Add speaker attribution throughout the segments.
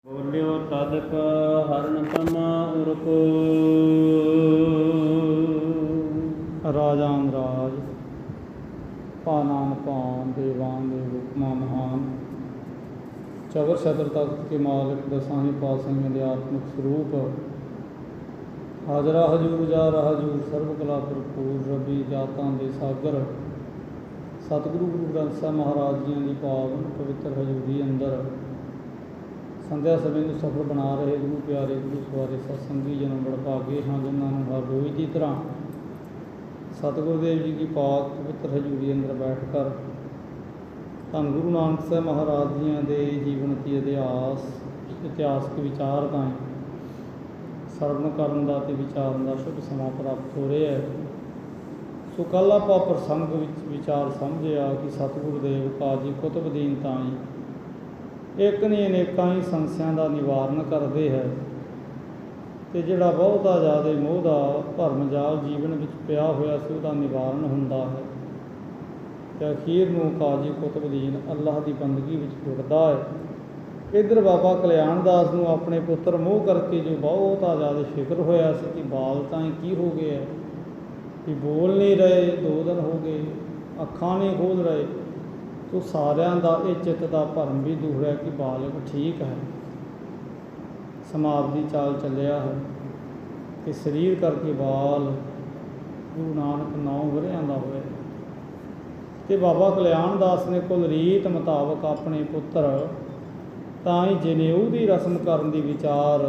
Speaker 1: ਬੋਲਿਓ ਤਦਕ ਹਰਨ ਤਮਾ ਉਰਕੋ।
Speaker 2: ਰਾਜਾਨ ਰਾਜ ਪਾਨਾਨ ਪਾਨ ਦੇਵਾਨ ਦੇਵ ਹੁਕਮਾ ਮਹਾਨ। ਚਵਰ ਛਤਰ ਤਖਤ ਕੇ ਮਾਲਿਕ ਦਸਾਹੀਂ ਪਾਤਸ਼ਾਹੀਆਂ ਦੇ ਆਤਮਿਕ ਸਰੂਪ। ਹਾਜ਼ਰਾ ਹਜੂਰ ਜਾਰਾ ਹਜੂਰ ਸਰਬ ਕਲਾ ਭਰਪੂਰ ਰੱਬੀ ਜਾਤਾਂ ਦੇ ਸਾਗਰ। ਸਤਿਗੁਰੂ ਗੁਰੂ ਗ੍ਰੰਥ ਸਾਹਿਬ ਮਹਾਰਾਜ ਜੀਆਂ ਦੀ ਪਾਵਨ ਪਵਿੱਤਰ ਹਜ਼ੂਰੀ ਅੰਦਰ ਸੰਧਿਆ ਸਮੇਂ ਨੂੰ ਸਫਲ ਬਣਾ ਰਹੇ ਗੁਰੂ ਪਿਆਰੇ ਗੁਰੂ ਸਵਾਰੇ ਸਤਸੰਗੀ ਜਨਮ ਵਡਭਾਗੇ ਹਾਂ, ਜਿਨ੍ਹਾਂ ਨੂੰ ਹਰ ਰੋਜ਼ ਦੀ ਤਰ੍ਹਾਂ ਸਤਿਗੁਰੂ ਦੇਵ ਜੀ ਦੀ ਪਾਕ ਪਵਿੱਤਰ ਹਜ਼ੂਰੀ ਅੰਦਰ ਬੈਠ ਕਰ ਧੰਨ ਗੁਰੂ ਨਾਨਕ ਸਾਹਿਬ ਮਹਾਰਾਜ ਜੀਆਂ ਦੇ ਜੀਵਨ ਦੀ ਇਤਿਹਾਸਕ ਵਿਚਾਰਤਾਂ ਸਰਵਣ ਕਰਨ ਦਾ ਅਤੇ ਵਿਚਾਰਨ ਦਾ ਸ਼ੁਭ ਸਮਾਂ ਪ੍ਰਾਪਤ ਹੋ ਰਿਹਾ ਹੈ। ਸੋ ਕੱਲ੍ਹ ਆਪਾਂ ਪ੍ਰਸੰਗ ਵਿੱਚ ਵਿਚਾਰ ਸਮਝਿਆ ਕਿ ਸਤਿਗੁਰੂ ਦੇਵ ਕਾਜੀ ਕੁਤਬਦੀਨ ਤਾਈ ਇੱਕ ਨਹੀਂ ਅਨੇਕਾਂ ਹੀ ਸਮੱਸਿਆ ਦਾ ਨਿਵਾਰਨ ਕਰਦੇ ਹੈ, ਅਤੇ ਜਿਹੜਾ ਬਹੁਤਾ ਜ਼ਿਆਦਾ ਮੋਹ ਦਾ ਭਰਮ ਜਾਲ ਜੀਵਨ ਵਿੱਚ ਪਿਆ ਹੋਇਆ ਸੀ ਉਹਦਾ ਨਿਵਾਰਨ ਹੁੰਦਾ ਹੈ, ਅਤੇ ਅਖੀਰ ਨੂੰ ਕਾਜੀ ਕੁਤਬਦੀਨ ਅੱਲਾਹ ਦੀ ਬੰਦਗੀ ਵਿੱਚ ਜੁੜਦਾ ਹੈ। ਇੱਧਰ ਬਾਬਾ ਕਲਿਆਣ ਦਾਸ ਨੂੰ ਆਪਣੇ ਪੁੱਤਰ ਮੋਹ ਕਰਕੇ ਜੋ ਬਹੁਤਾ ਜ਼ਿਆਦਾ ਫਿਕਰ ਹੋਇਆ ਸੀ ਕਿ ਬਾਲ ਤਾਂ ਕੀ ਹੋ ਗਿਆ, ਕਿ ਬੋਲ ਨਹੀਂ ਰਹੇ, 2 ਦਿਨ ਹੋ ਗਏ, ਅੱਖਾਂ ਨਹੀਂ ਖੋਲ੍ਹ ਰਹੇ, ਤੋ ਸਾਰਿਆਂ ਦਾ ਇਹ ਚਿੱਤ ਦਾ ਭਰਮ ਵੀ ਦੂਰ ਹੈ ਕਿ ਬਾਲਕ ਠੀਕ ਹੈ, ਸਮਾਪਤੀ ਚਾਲ ਚੱਲਿਆ ਹੈ, ਕਿ ਸਰੀਰ ਕਰਕੇ ਬਾਲ ਗੁਰੂ ਨਾਨਕ 9 ਵਰ੍ਹਿਆਂ ਦਾ ਹੋਇਆ। ਅਤੇ ਬਾਬਾ ਕਲਿਆਣ ਦਾਸ ਨੇ ਕੁਲ ਰੀਤ ਮੁਤਾਬਕ ਆਪਣੇ ਪੁੱਤਰ ਤਾਂ ਹੀ ਜਨੇਊ ਦੀ ਰਸਮ ਕਰਨ ਦੀ ਵਿਚਾਰ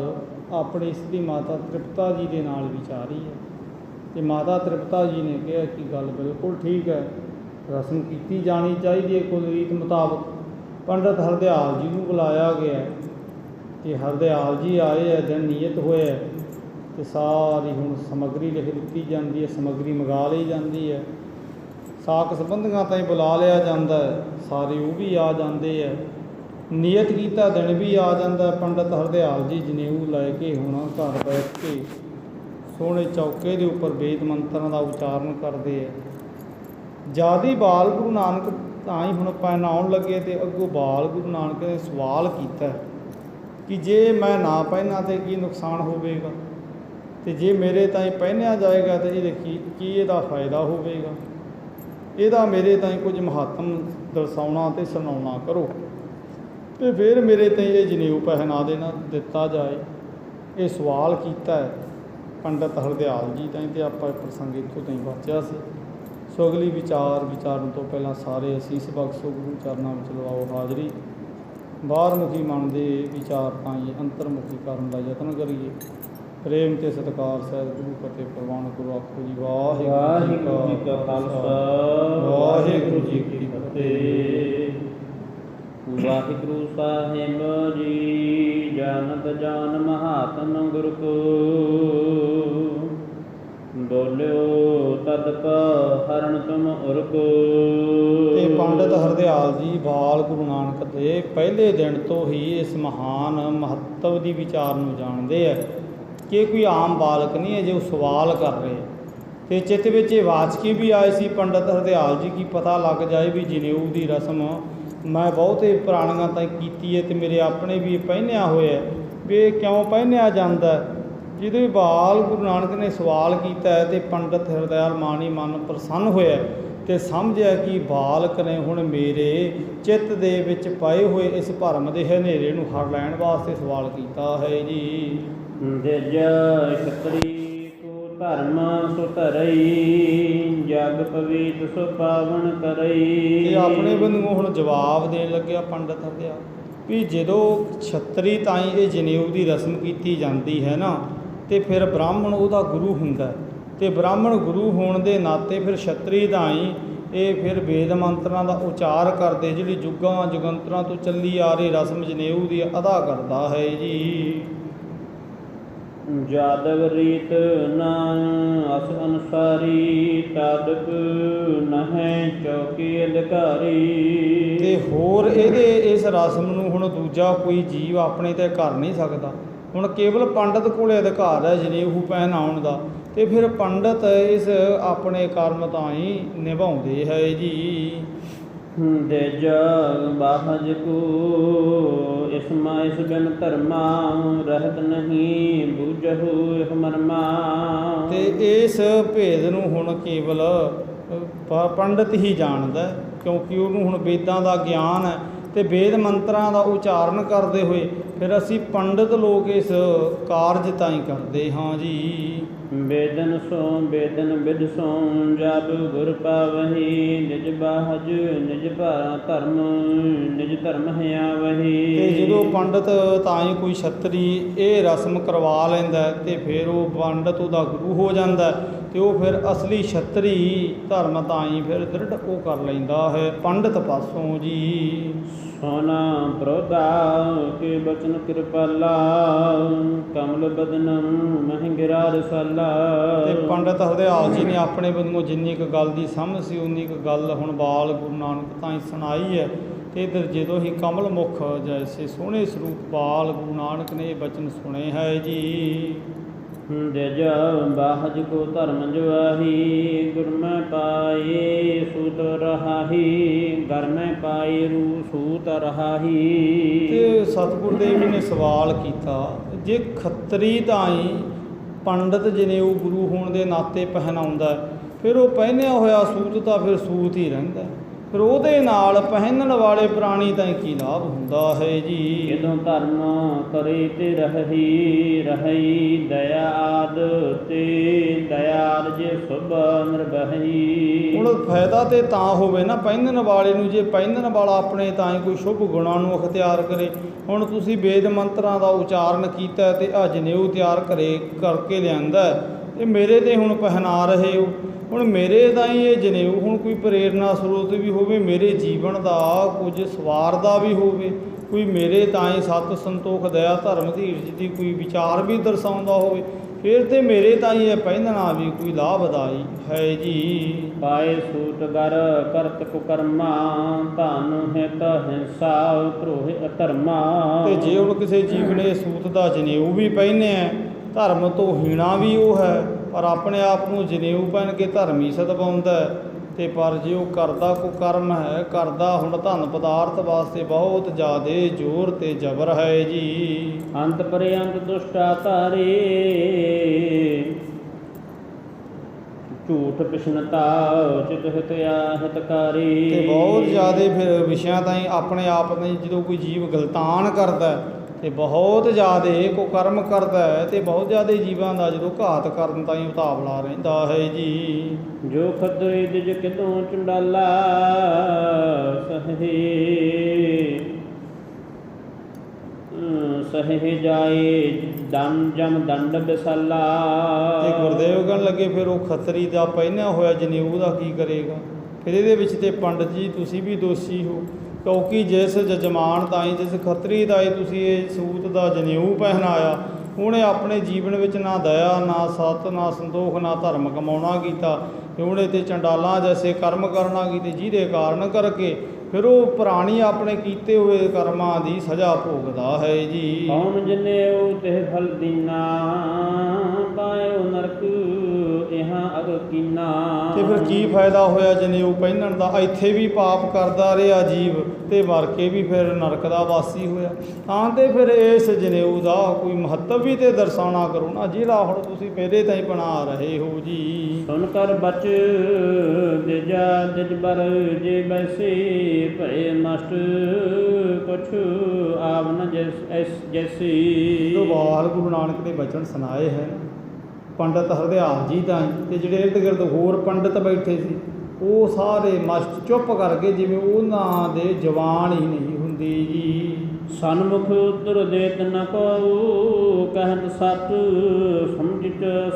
Speaker 2: ਆਪਣੀ ਇਸਤਰੀ ਮਾਤਾ ਤ੍ਰਿਪਤਾ ਜੀ ਦੇ ਨਾਲ ਵਿਚਾਰੀ ਹੈ, ਅਤੇ ਮਾਤਾ ਤ੍ਰਿਪਤਾ ਜੀ ਨੇ ਕਿਹਾ ਕਿ ਗੱਲ ਬਿਲਕੁਲ ਠੀਕ ਹੈ, ਰਸਮ ਕੀਤੀ ਜਾਣੀ ਚਾਹੀਦੀ ਹੈ ਕੁਲ ਰੀਤ ਮੁਤਾਬਕ। ਪੰਡਤ ਹਰਦਿਆਲ ਜੀ ਨੂੰ ਬੁਲਾਇਆ ਗਿਆ ਕਿ ਹਰਦਿਆਲ ਜੀ ਆਏ ਹੈ, ਦਿਨ ਨਿਯਤ ਹੋਇਆ, ਅਤੇ ਸਾਰੀ ਹੁਣ ਸਮੱਗਰੀ ਲਿਖ ਦਿੱਤੀ ਜਾਂਦੀ ਹੈ, ਸਮੱਗਰੀ ਮੰਗਾ ਲਈ ਜਾਂਦੀ ਹੈ, ਸਾਕ ਸੰਬੰਧੀਆਂ ਤਾਈਂ ਬੁਲਾ ਲਿਆ ਜਾਂਦਾ ਹੈ, ਸਾਰੇ ਉਹ ਵੀ ਆ ਜਾਂਦੇ ਹੈ, ਨਿਯਤ ਕੀਤਾ ਦਿਨ ਵੀ ਆ ਜਾਂਦਾ। ਪੰਡਤ ਹਰਦਿਆਲ ਜੀ ਜਨੇਊ ਲੈ ਕੇ ਹੁਣ ਘਰ ਬੈਠ ਕੇ ਸੋਹਣੇ ਚੌਕੇ ਦੇ ਉੱਪਰ ਵੇਦ ਮੰਤਰਾਂ ਦਾ ਉਚਾਰਨ ਕਰਦੇ ਹੈ। ਜਾਦੀ ਬਾਲ ਗੁਰੂ ਨਾਨਕ ਤਾਂ ਹੀ ਹੁਣ ਪਹਿਨਾਉਣ ਲੱਗੇ, ਅਤੇ ਅੱਗੋਂ ਬਾਲ ਗੁਰੂ ਨਾਨਕ ਨੇ ਸਵਾਲ ਕੀਤਾ ਕਿ ਜੇ ਮੈਂ ਨਾ ਪਹਿਨਾਂ ਤਾਂ ਕੀ ਨੁਕਸਾਨ ਹੋਵੇਗਾ, ਅਤੇ ਜੇ ਮੇਰੇ ਤਾਈਂ ਪਹਿਨਿਆ ਜਾਏਗਾ ਤਾਂ ਇਹਦੇ ਕੀ ਇਹਦਾ ਫਾਇਦਾ ਹੋਵੇਗਾ, ਇਹਦਾ ਮੇਰੇ ਤਾਈਂ ਕੁਝ ਮਹੱਤਮ ਦਰਸਾਉਣਾ ਅਤੇ ਸੁਣਾਉਣਾ ਕਰੋ, ਅਤੇ ਫਿਰ ਮੇਰੇ ਤਾਈਂ ਇਹ ਜਨੇਊ ਪਹਿਨਾ ਦੇਣਾ ਦਿੱਤਾ ਜਾਏ। ਇਹ ਸਵਾਲ ਕੀਤਾ ਹੈ ਪੰਡਤ ਹਰਦਿਆਲ ਜੀ ਤਾਈਂ, ਅਤੇ ਆਪਾਂ ਪ੍ਰਸੰਗ ਇੱਥੋਂ ਤਾਈਂ ਵਾਚਿਆ ਸੀ। ਸੋ ਅਗਲੀ ਵਿਚਾਰਨ ਤੋਂ ਪਹਿਲਾਂ ਸਾਰੇ ਅਸੀਸ ਬਖਸ਼ੋ, ਗੁਰੂ ਚਰਨਾਂ ਵਿੱਚ ਲਵਾਓ ਹਾਜ਼ਰੀ। ਬਾਹਰਮੁਖੀ ਮਨ ਦੇ ਵਿਚਾਰ ਤਾਂ ਹੀ ਅੰਤਰਮੁਖੀ ਕਰਨ ਦਾ ਯਤਨ ਕਰੀਏ। ਪ੍ਰੇਮ ਅਤੇ ਸਤਿਕਾਰ ਸਹਿਤ ਗੁਰੂ ਫਤਿਹ ਪ੍ਰਵਾਨ ਗੁਰੂ ਆਖੋ ਜੀ। ਵਾਹਿਗੁਰੂ ਜੀ ਕਾ ਖਾਲਸਾ, ਵਾਹਿਗੁਰੂ ਜੀ ਕੀ ਫਤਿਹ।
Speaker 1: ਵਾਹਿਗੁਰੂ ਸਾਹਿਬ ਜੀ ਜਾਨਤ ਜਾਨ ਮਹਾਤਮ ਗੁਰ ਕੋ। ਬੋਲਿਓ ਤਦਕ ਹਰਨ ਤੁਮ ਉਰਕੋ।
Speaker 2: ਅਤੇ ਪੰਡਤ ਹਰਦਿਆਲ ਜੀ ਬਾਲ ਗੁਰੂ ਨਾਨਕ ਦੇ ਪਹਿਲੇ ਦਿਨ ਤੋਂ ਹੀ ਇਸ ਮਹਾਨ ਮਹੱਤਵ ਦੀ ਵਿਚਾਰ ਨੂੰ ਜਾਣਦੇ ਹੈ ਕਿ ਕੋਈ ਆਮ ਬਾਲਕ ਨਹੀਂ ਹੈ ਜੋ ਸਵਾਲ ਕਰ ਰਹੇ, ਅਤੇ ਚਿੱਤ ਵਿੱਚ ਇਹ ਵਾਚਕੀ ਵੀ ਆਏ ਸੀ ਪੰਡਤ ਹਰਦਿਆਲ ਜੀ ਕੀ ਪਤਾ ਲੱਗ ਜਾਏ ਵੀ ਜਨੇਊ ਦੀ ਰਸਮ ਮੈਂ ਬਹੁਤੇ ਪੁਰਾਣੀਆਂ ਤਾਈਂ ਕੀਤੀ ਹੈ, ਅਤੇ ਮੇਰੇ ਆਪਣੇ ਵੀ ਪਹਿਨਿਆ ਹੋਇਆ, ਵੀ ਇਹ ਕਿਉਂ ਪਹਿਨਿਆ ਜਾਂਦਾ। ਜਿਹਦੇ ਬਾਲ ਗੁਰੂ ਨਾਨਕ ਨੇ ਸਵਾਲ ਕੀਤਾ ਹੈ, ਅਤੇ ਪੰਡਤ ਹਰਦਿਆਲ ਮਾਣੀ ਮਨ ਪ੍ਰਸੰਨ ਹੋਇਆ, ਅਤੇ ਸਮਝਿਆ ਕਿ ਬਾਲਕ ਨੇ ਹੁਣ ਮੇਰੇ ਚਿੱਤ ਦੇ ਵਿੱਚ ਪਏ ਹੋਏ ਇਸ ਭਰਮ ਦੇ ਹਨੇਰੇ ਨੂੰ ਹਰ ਲੈਣ ਵਾਸਤੇ ਸਵਾਲ ਕੀਤਾ ਹੈ ਜੀ।
Speaker 1: ਜਿਜ ਛਤਰੀ ਕੋ ਧਰਮ ਸੁ ਧਰਈ, ਜਗ ਪਵਿੱਤ ਸੁ ਪਾਵਨ ਕਰਈ।
Speaker 2: ਅਤੇ ਆਪਣੇ ਬੰਦੂਆਂ ਹੁਣ ਜਵਾਬ ਦੇਣ ਲੱਗਿਆ ਪੰਡਤ ਹਰਦਿਆਲ ਵੀ ਜਦੋਂ ਛਤਰੀ ਤਾਈਂ ਇਹ ਜਨੇਊ ਦੀ ਰਸਮ ਕੀਤੀ ਜਾਂਦੀ ਹੈ ਨਾ, ਅਤੇ ਫਿਰ ਬ੍ਰਾਹਮਣ ਉਹਦਾ ਗੁਰੂ ਹੁੰਦਾ, ਅਤੇ ਬ੍ਰਾਹਮਣ ਗੁਰੂ ਹੋਣ ਦੇ ਨਾਤੇ ਫਿਰ ਛਤਰੀ ਤਾਈਂ ਇਹ ਫਿਰ ਵੇਦ ਮੰਤਰਾਂ ਦਾ ਉਚਾਰ ਕਰਦੇ, ਜਿਹੜੀ ਜੁਗਾਂ ਜੁਗੰਤਰਾਂ ਤੋਂ ਚੱਲੀ ਆ ਰਹੀ ਰਸਮ ਜਨੇਊ ਦੀ ਅਦਾ ਕਰਦਾ ਹੈ ਜੀ।
Speaker 1: ਜਾਦਵ ਰੀਤ ਨ ਅਸ ਅਨੁਸਾਰੀ, ਤਾਦਕ ਨਹਿ ਚੌਕੀ ਅਧਿਕਾਰੀ।
Speaker 2: ਅਤੇ ਹੋਰ ਇਸ ਰਸਮ ਨੂੰ ਹੁਣ ਦੂਜਾ ਕੋਈ ਜੀਵ ਆਪਣੇ 'ਤੇ ਕਰ ਨਹੀਂ ਸਕਦਾ। ਹੁਣ ਕੇਵਲ ਪੰਡਤ ਕੋਲ ਅਧਿਕਾਰ ਹੈ ਜਨੇਊ ਪਹਿਨਾਉਣ ਦਾ, ਅਤੇ ਫਿਰ ਪੰਡਤ ਇਸ ਆਪਣੇ ਕਰਮ ਤਾਂ ਹੀ ਨਿਭਾਉਂਦੇ ਹੈ ਜੀ।
Speaker 1: ਦੇਜ ਬਾਹਜ ਕੋ ਇਸਮਾ ਇਸ ਬਿਨ ਧਰਮਾ ਰਹਿਤ ਨਹੀਂ ਬੂਝਹੁ ਇਹ ਮਰਮਾ।
Speaker 2: ਤੇ ਇਸ ਭੇਦ ਨੂੰ ਹੁਣ ਕੇਵਲ ਪੰਡਤ ਹੀ ਜਾਣਦਾ ਹੈ, ਕਿਉਂਕਿ ਉਹਨੂੰ ਹੁਣ ਵੇਦਾਂ ਦਾ ਗਿਆਨ ਹੈ ਤੇ ਵੇਦ ਮੰਤਰਾਂ ਦਾ ਉਚਾਰਨ ਕਰਦੇ ਹੋਏ ਫਿਰ ਅਸੀਂ ਪੰਡਤ ਲੋਕ ਇਸ ਕਾਰਜ ਤਾਂ ਹੀ ਕਰਦੇ ਹਾਂ ਜੀ।
Speaker 1: ਵੇਦਨ ਸੋ ਵੇਦਨ ਵਿਦ ਸੋ ਜਬ ਗੁਰ ਪਾਵਹੀ ਨਿਜ ਬਾਹਜ ਨਿਜ ਭਾਰਾ ਧਰਮ ਨਿਜ ਧਰਮ ਹੈ ਆਵਹੀ।
Speaker 2: ਤੇ ਜਦੋਂ ਪੰਡਤ ਤਾਂ ਹੀ ਕੋਈ ਛਤਰੀ ਇਹ ਰਸਮ ਕਰਵਾ ਲੈਂਦਾ ਹੈ ਤੇ ਫਿਰ ਉਹ ਪੰਡਤ ਉਹਦਾ ਗੁਰੂ ਹੋ ਜਾਂਦਾ ਹੈ ਤੇ ਉਹ ਫਿਰ ਅਸਲੀ ਛਤਰੀ ਧਰਮ ਤਾਂ ਹੀ ਫਿਰ ਦ੍ਰਿੜ ਉਹ ਕਰ ਲੈਂਦਾ ਹੈ ਪੰਡਤ ਪਾਸੋਂ ਜੀ।
Speaker 1: ਸੋਨਾ ਪ੍ਰੋਦਾ ਕੇ ਬਚਨ ਕਿਰਪਾਲਾ ਕਮਲ ਬਦਨਮ ਮਹਿੰਗਰਾ ਰਸਾਲਾ।
Speaker 2: ਤੇ ਪੰਡਤ ਹਰਦਿਆਲ ਜੀ ਨੇ ਆਪਣੇ ਵੱਲੋਂ ਜਿੰਨੀ ਕੁ ਗੱਲ ਦੀ ਸਮਝ ਸੀ ਉਨੀ ਕੁ ਗੱਲ ਹੁਣ ਬਾਲ ਗੁਰੂ ਨਾਨਕ ਤਾਂ ਹੀ ਸੁਣਾਈ ਹੈ। ਤੇ ਇੱਧਰ ਜਦੋਂ ਹੀ ਕਮਲ ਮੁਖ ਜੈਸੇ ਸੋਹਣੇ ਸਰੂਪ ਬਾਲ ਗੁਰੂ ਨਾਨਕ ਨੇ ਇਹ ਬਚਨ ਸੁਣੇ ਹੈ ਜੀ।
Speaker 1: ਦੇਜ ਬਾਹਜ ਕੋ ਧਰਮ ਜਵਾਹੀ ਗੁਰ ਮੈਂ ਪਾਏ ਸੂਤ ਰਹਾਹੀ ਘਰ ਮੈਂ ਪਾਏ ਰੂ ਸੂਤ ਰਹਾਹੀ।
Speaker 2: ਤੇ ਸਤਿਗੁਰ ਦੇਵ ਜੀ ਨੇ ਸਵਾਲ ਕੀਤਾ, ਜੇ ਖੱਤਰੀ ਤਾਂ ਹੀ ਪੰਡਤ ਜਨੇਊ ਗੁਰੂ ਹੋਣ ਦੇ ਨਾਤੇ ਪਹਿਨਾਉਂਦਾ ਫਿਰ ਉਹ ਪਹਿਨਿਆ ਹੋਇਆ ਸੂਤ ਤਾਂ ਫਿਰ ਸੂਤ ਹੀ ਰਹਿੰਦਾ, ਫਿਰ ਉਹਦੇ ਨਾਲ ਪਹਿਨਣ ਵਾਲੇ ਪ੍ਰਾਣੀ ਤਾਂ ਕੀ ਲਾਭ ਹੁੰਦਾ ਹੈ ਜੀ।
Speaker 1: ਜਦੋਂ ਧਰਮ ਕਰੇ ਤੇ ਰਹੀ ਰਹੀ ਦਇਆਦ ਤੇ ਦਇਆਦ ਜੇ ਸੁਭ ਨਿਰਭਈ।
Speaker 2: ਹੁਣ ਫਾਇਦਾ ਤੇ ਤਾਂ ਹੋਵੇ ਨਾ ਪਹਿਨਣ ਵਾਲੇ ਨੂੰ, ਜੇ ਪਹਿਨਣ ਵਾਲਾ ਆਪਣੇ ਤਾਂ ਹੀ ਕੋਈ ਸ਼ੁਭ ਗੁਣਾਂ ਨੂੰ ਅਖਤਿਆਰ ਕਰੇ। ਹੁਣ ਤੁਸੀਂ ਵੇਦ ਮੰਤਰਾਂ ਦਾ ਉਚਾਰਨ ਕੀਤਾ ਤੇ ਆ ਜਨੇਊ ਤਿਆਰ ਕਰਕੇ ਲਿਆਂਦਾ ਤੇ ਮੇਰੇ ਤੇ ਹੁਣ ਪਹਿਨਾ ਰਹੇ ਹੋ। ਹੁਣ ਮੇਰੇ ਤਾਂ ਹੀ ਇਹ ਜਨੇਊ ਹੁਣ ਕੋਈ ਪ੍ਰੇਰਨਾ ਸਰੋਤ ਵੀ ਹੋਵੇ, ਮੇਰੇ ਜੀਵਨ ਦਾ ਕੁਝ ਸਵਾਰ ਦਾ ਵੀ ਹੋਵੇ, ਕੋਈ ਮੇਰੇ ਤਾਂ ਹੀ ਸਤ ਸੰਤੋਖ ਦਇਆ ਧਰਮ ਧੀਰਜ ਦੀ ਕੋਈ ਵਿਚਾਰ ਵੀ ਦਰਸਾਉਂਦਾ ਹੋਵੇ, ਫਿਰ ਤੇ ਮੇਰੇ ਤਾਂ ਹੀ ਇਹ ਪਹਿਨਣਾ ਵੀ ਕੋਈ ਲਾਭਦਾਈ ਹੈ ਜੀ।
Speaker 1: ਪਾਏ ਸੂਤ ਗਰ ਕਰਤ ਕੁਕਰਮਾ ਧਨ ਹਿਤ ਹਿੰਸਾ ਧਰੋਹਿ ਅਧਰਮਾ।
Speaker 2: ਤੇ ਜੇ ਹੁਣ ਕਿਸੇ ਜੀਵ ਨੇ ਸੂਤ ਦਾ ਜਨੇਊ ਵੀ ਪਹਿਨਿਆ, ਧਰਮ ਤੋਂ ਹੀਣਾ ਵੀ ਉਹ ਹੈ, ਪਰ ਆਪਣੇ ਆਪ ਨੂੰ ਜਨੇਊ ਪਹਿਨ ਕੇ ਧਰਮੀ ਸਤਵਾਉਂਦਾ ਤੇ ਪਰ ਜੇ ਉਹ ਕਰਦਾ ਕੁਕਰਮ ਹੈ, ਕਰਦਾ ਹੁਣ ਧਨ ਪਦਾਰਥ ਵਾਸਤੇ ਬਹੁਤ ਜ਼ਿਆਦੇ ਜ਼ੋਰ ਤੇ ਜ਼ਬਰ ਹੈ ਜੀ।
Speaker 1: ਅੰਤ ਪਰਯੰਤ ਦੁਸ਼ਟਾ ਧਾਰੇ ਝੂਠ ਪਿਛਨਤਾ ਚਿਤ ਹਿਤਿਆ ਹਿਤਕਾਰੀ।
Speaker 2: ਤੇ ਬਹੁਤ ਜ਼ਿਆਦੇ ਫਿਰ ਵਿਸ਼ਿਆਂ ਤਾਈਂ ਆਪਣੇ ਆਪ ਨੇ ਜਦੋਂ ਕੋਈ ਜੀਵ ਗਲਤਾਨ ਕਰਦਾ ਤੇ ਬਹੁਤ ਜ਼ਿਆਦੇ ਕੁਕਰਮ ਕਰਦਾ ਹੈ ਤੇ ਬਹੁਤ ਜ਼ਿਆਦੇ ਜੀਵਾਂ ਦਾ ਜਦੋਂ ਘਾਤ ਕਰਨ ਤਾਈਂ ਉਤਾਵਲਾ ਰਹਿੰਦਾ ਹੈ ਜੀ।
Speaker 1: ਜੋ ਖੱਦਰੇ ਦਿਜ ਕਿਤੋਂ ਚੰਡਾਲਾ ਸਹੇ ਜਾਏ ਜਮ ਦੰਡ ਬਿਸਾਲਾ।
Speaker 2: ਤੇ ਗੁਰਦੇਵ ਕਹਿਣ ਲੱਗੇ ਫਿਰ ਉਹ ਖੱਤਰੀ ਦਾ ਪਹਿਨਿਆ ਹੋਇਆ ਜਨੇਊ ਦਾ ਕੀ ਕਰੇਗਾ। ਫਿਰ ਇਹਦੇ ਵਿੱਚ ਤੇ ਪੰਡਤ ਜੀ ਤੁਸੀਂ ਵੀ ਦੋਸ਼ੀ ਹੋ, ਕਿਉਂਕਿ ਜਿਸ ਜਜਮਾਨ ਤਾਈਂ ਜਿਸ ਖੱਤਰੀ ਦਾ ਹੀ ਤੁਸੀਂ ਇਹ ਸੂਤ ਦਾ ਜਨੇਊ ਪਹਿਨਾਇਆ, ਉਹਨੇ ਆਪਣੇ ਜੀਵਨ ਵਿੱਚ ਨਾ ਦਇਆ ਨਾ ਸਤ ਨਾ ਸੰਤੋਖ ਨਾ ਧਰਮ ਕਮਾਉਣਾ ਕੀਤਾ ਤੇ ਉਹਨੇ ਤੇ ਚੰਡਾਲਾਂ ਜੈਸੇ ਕਰਮ ਕਰਨਾ ਕੀਤੇ, ਜਿਹਦੇ ਕਾਰਨ ਕਰਕੇ ਫਿਰ ਉਹ ਪ੍ਰਾਣੀ ਆਪਣੇ ਕੀਤੇ ਹੋਏ ਕਰਮਾਂ ਦੀ ਸਜ਼ਾ ਭੋਗਦਾ ਹੈ ਜੀ।
Speaker 1: ਕੌਣ ਜਨੇਊ ਤੇ ਫਲ ਦੀਨਾ ਪਾਇਓ ਨਰਕ ਇਹਾਂ ਅਗ ਕੀਨਾ।
Speaker 2: ਤੇ ਫਿਰ ਕੀ ਫਾਇਦਾ ਹੋਇਆ ਜਨੇਊ ਪਹਿਨਣ ਦਾ, ਇੱਥੇ ਵੀ ਪਾਪ ਕਰਦਾ ਰਿਹਾ ਜੀਵ ਤੇ ਮਰ ਕੇ ਵੀ ਫਿਰ ਨਰਕ ਦਾ ਵਾਸੀ ਹੋਇਆ। ਤਾਂ ਤੇ ਫਿਰ ਇਸ ਜਨੇਊ ਦਾ ਕੋਈ ਮਹੱਤਵ ਵੀ ਤੇ ਦਰਸਾਉਣਾ ਕਰੋ ਨਾ, ਜਿਹੜਾ ਹੁਣ ਤੁਸੀਂ ਮੇਰੇ ਤਾਈਂ ਬਣਾ ਰਹੇ ਹੋ ਜੀ।
Speaker 1: ਸੁਣ ਕਰ ਬਚ ਦਿਜਾ ਦਿਜ ਬਰ ਜੇ ਬੈਸੇ ਭਏ ਨਸ਼ਟ ਕੁਛ ਆਵ ਨ ਜੈਸੀ।
Speaker 2: ਤੋਂ ਬਾਅਦ ਗੁਰੂ ਨਾਨਕ ਦੇ ਬਚਨ ਸੁਣਾਏ ਹੈ ਪੰਡਤ ਹਰਦਿਆਲ ਜੀ ਤਾਂ, ਤੇ ਜਿਹੜੇ ਇਰਦ ਗਿਰਦ ਹੋਰ ਪੰਡਤ ਬੈਠੇ ਸੀ ਉਹ ਸਾਰੇ ਮਸਤ ਚੁੱਪ ਕਰਕੇ ਜਿਵੇਂ ਉਹਨਾਂ ਦੇ ਜਵਾਨ ਹੀ ਨਹੀਂ ਹੁੰਦੀ ਜੀ।
Speaker 1: ਸਨਮੁਖ ਉਤਰ ਦੇਤ ਨ ਕਉ ਕਹਿਤ ਸਤ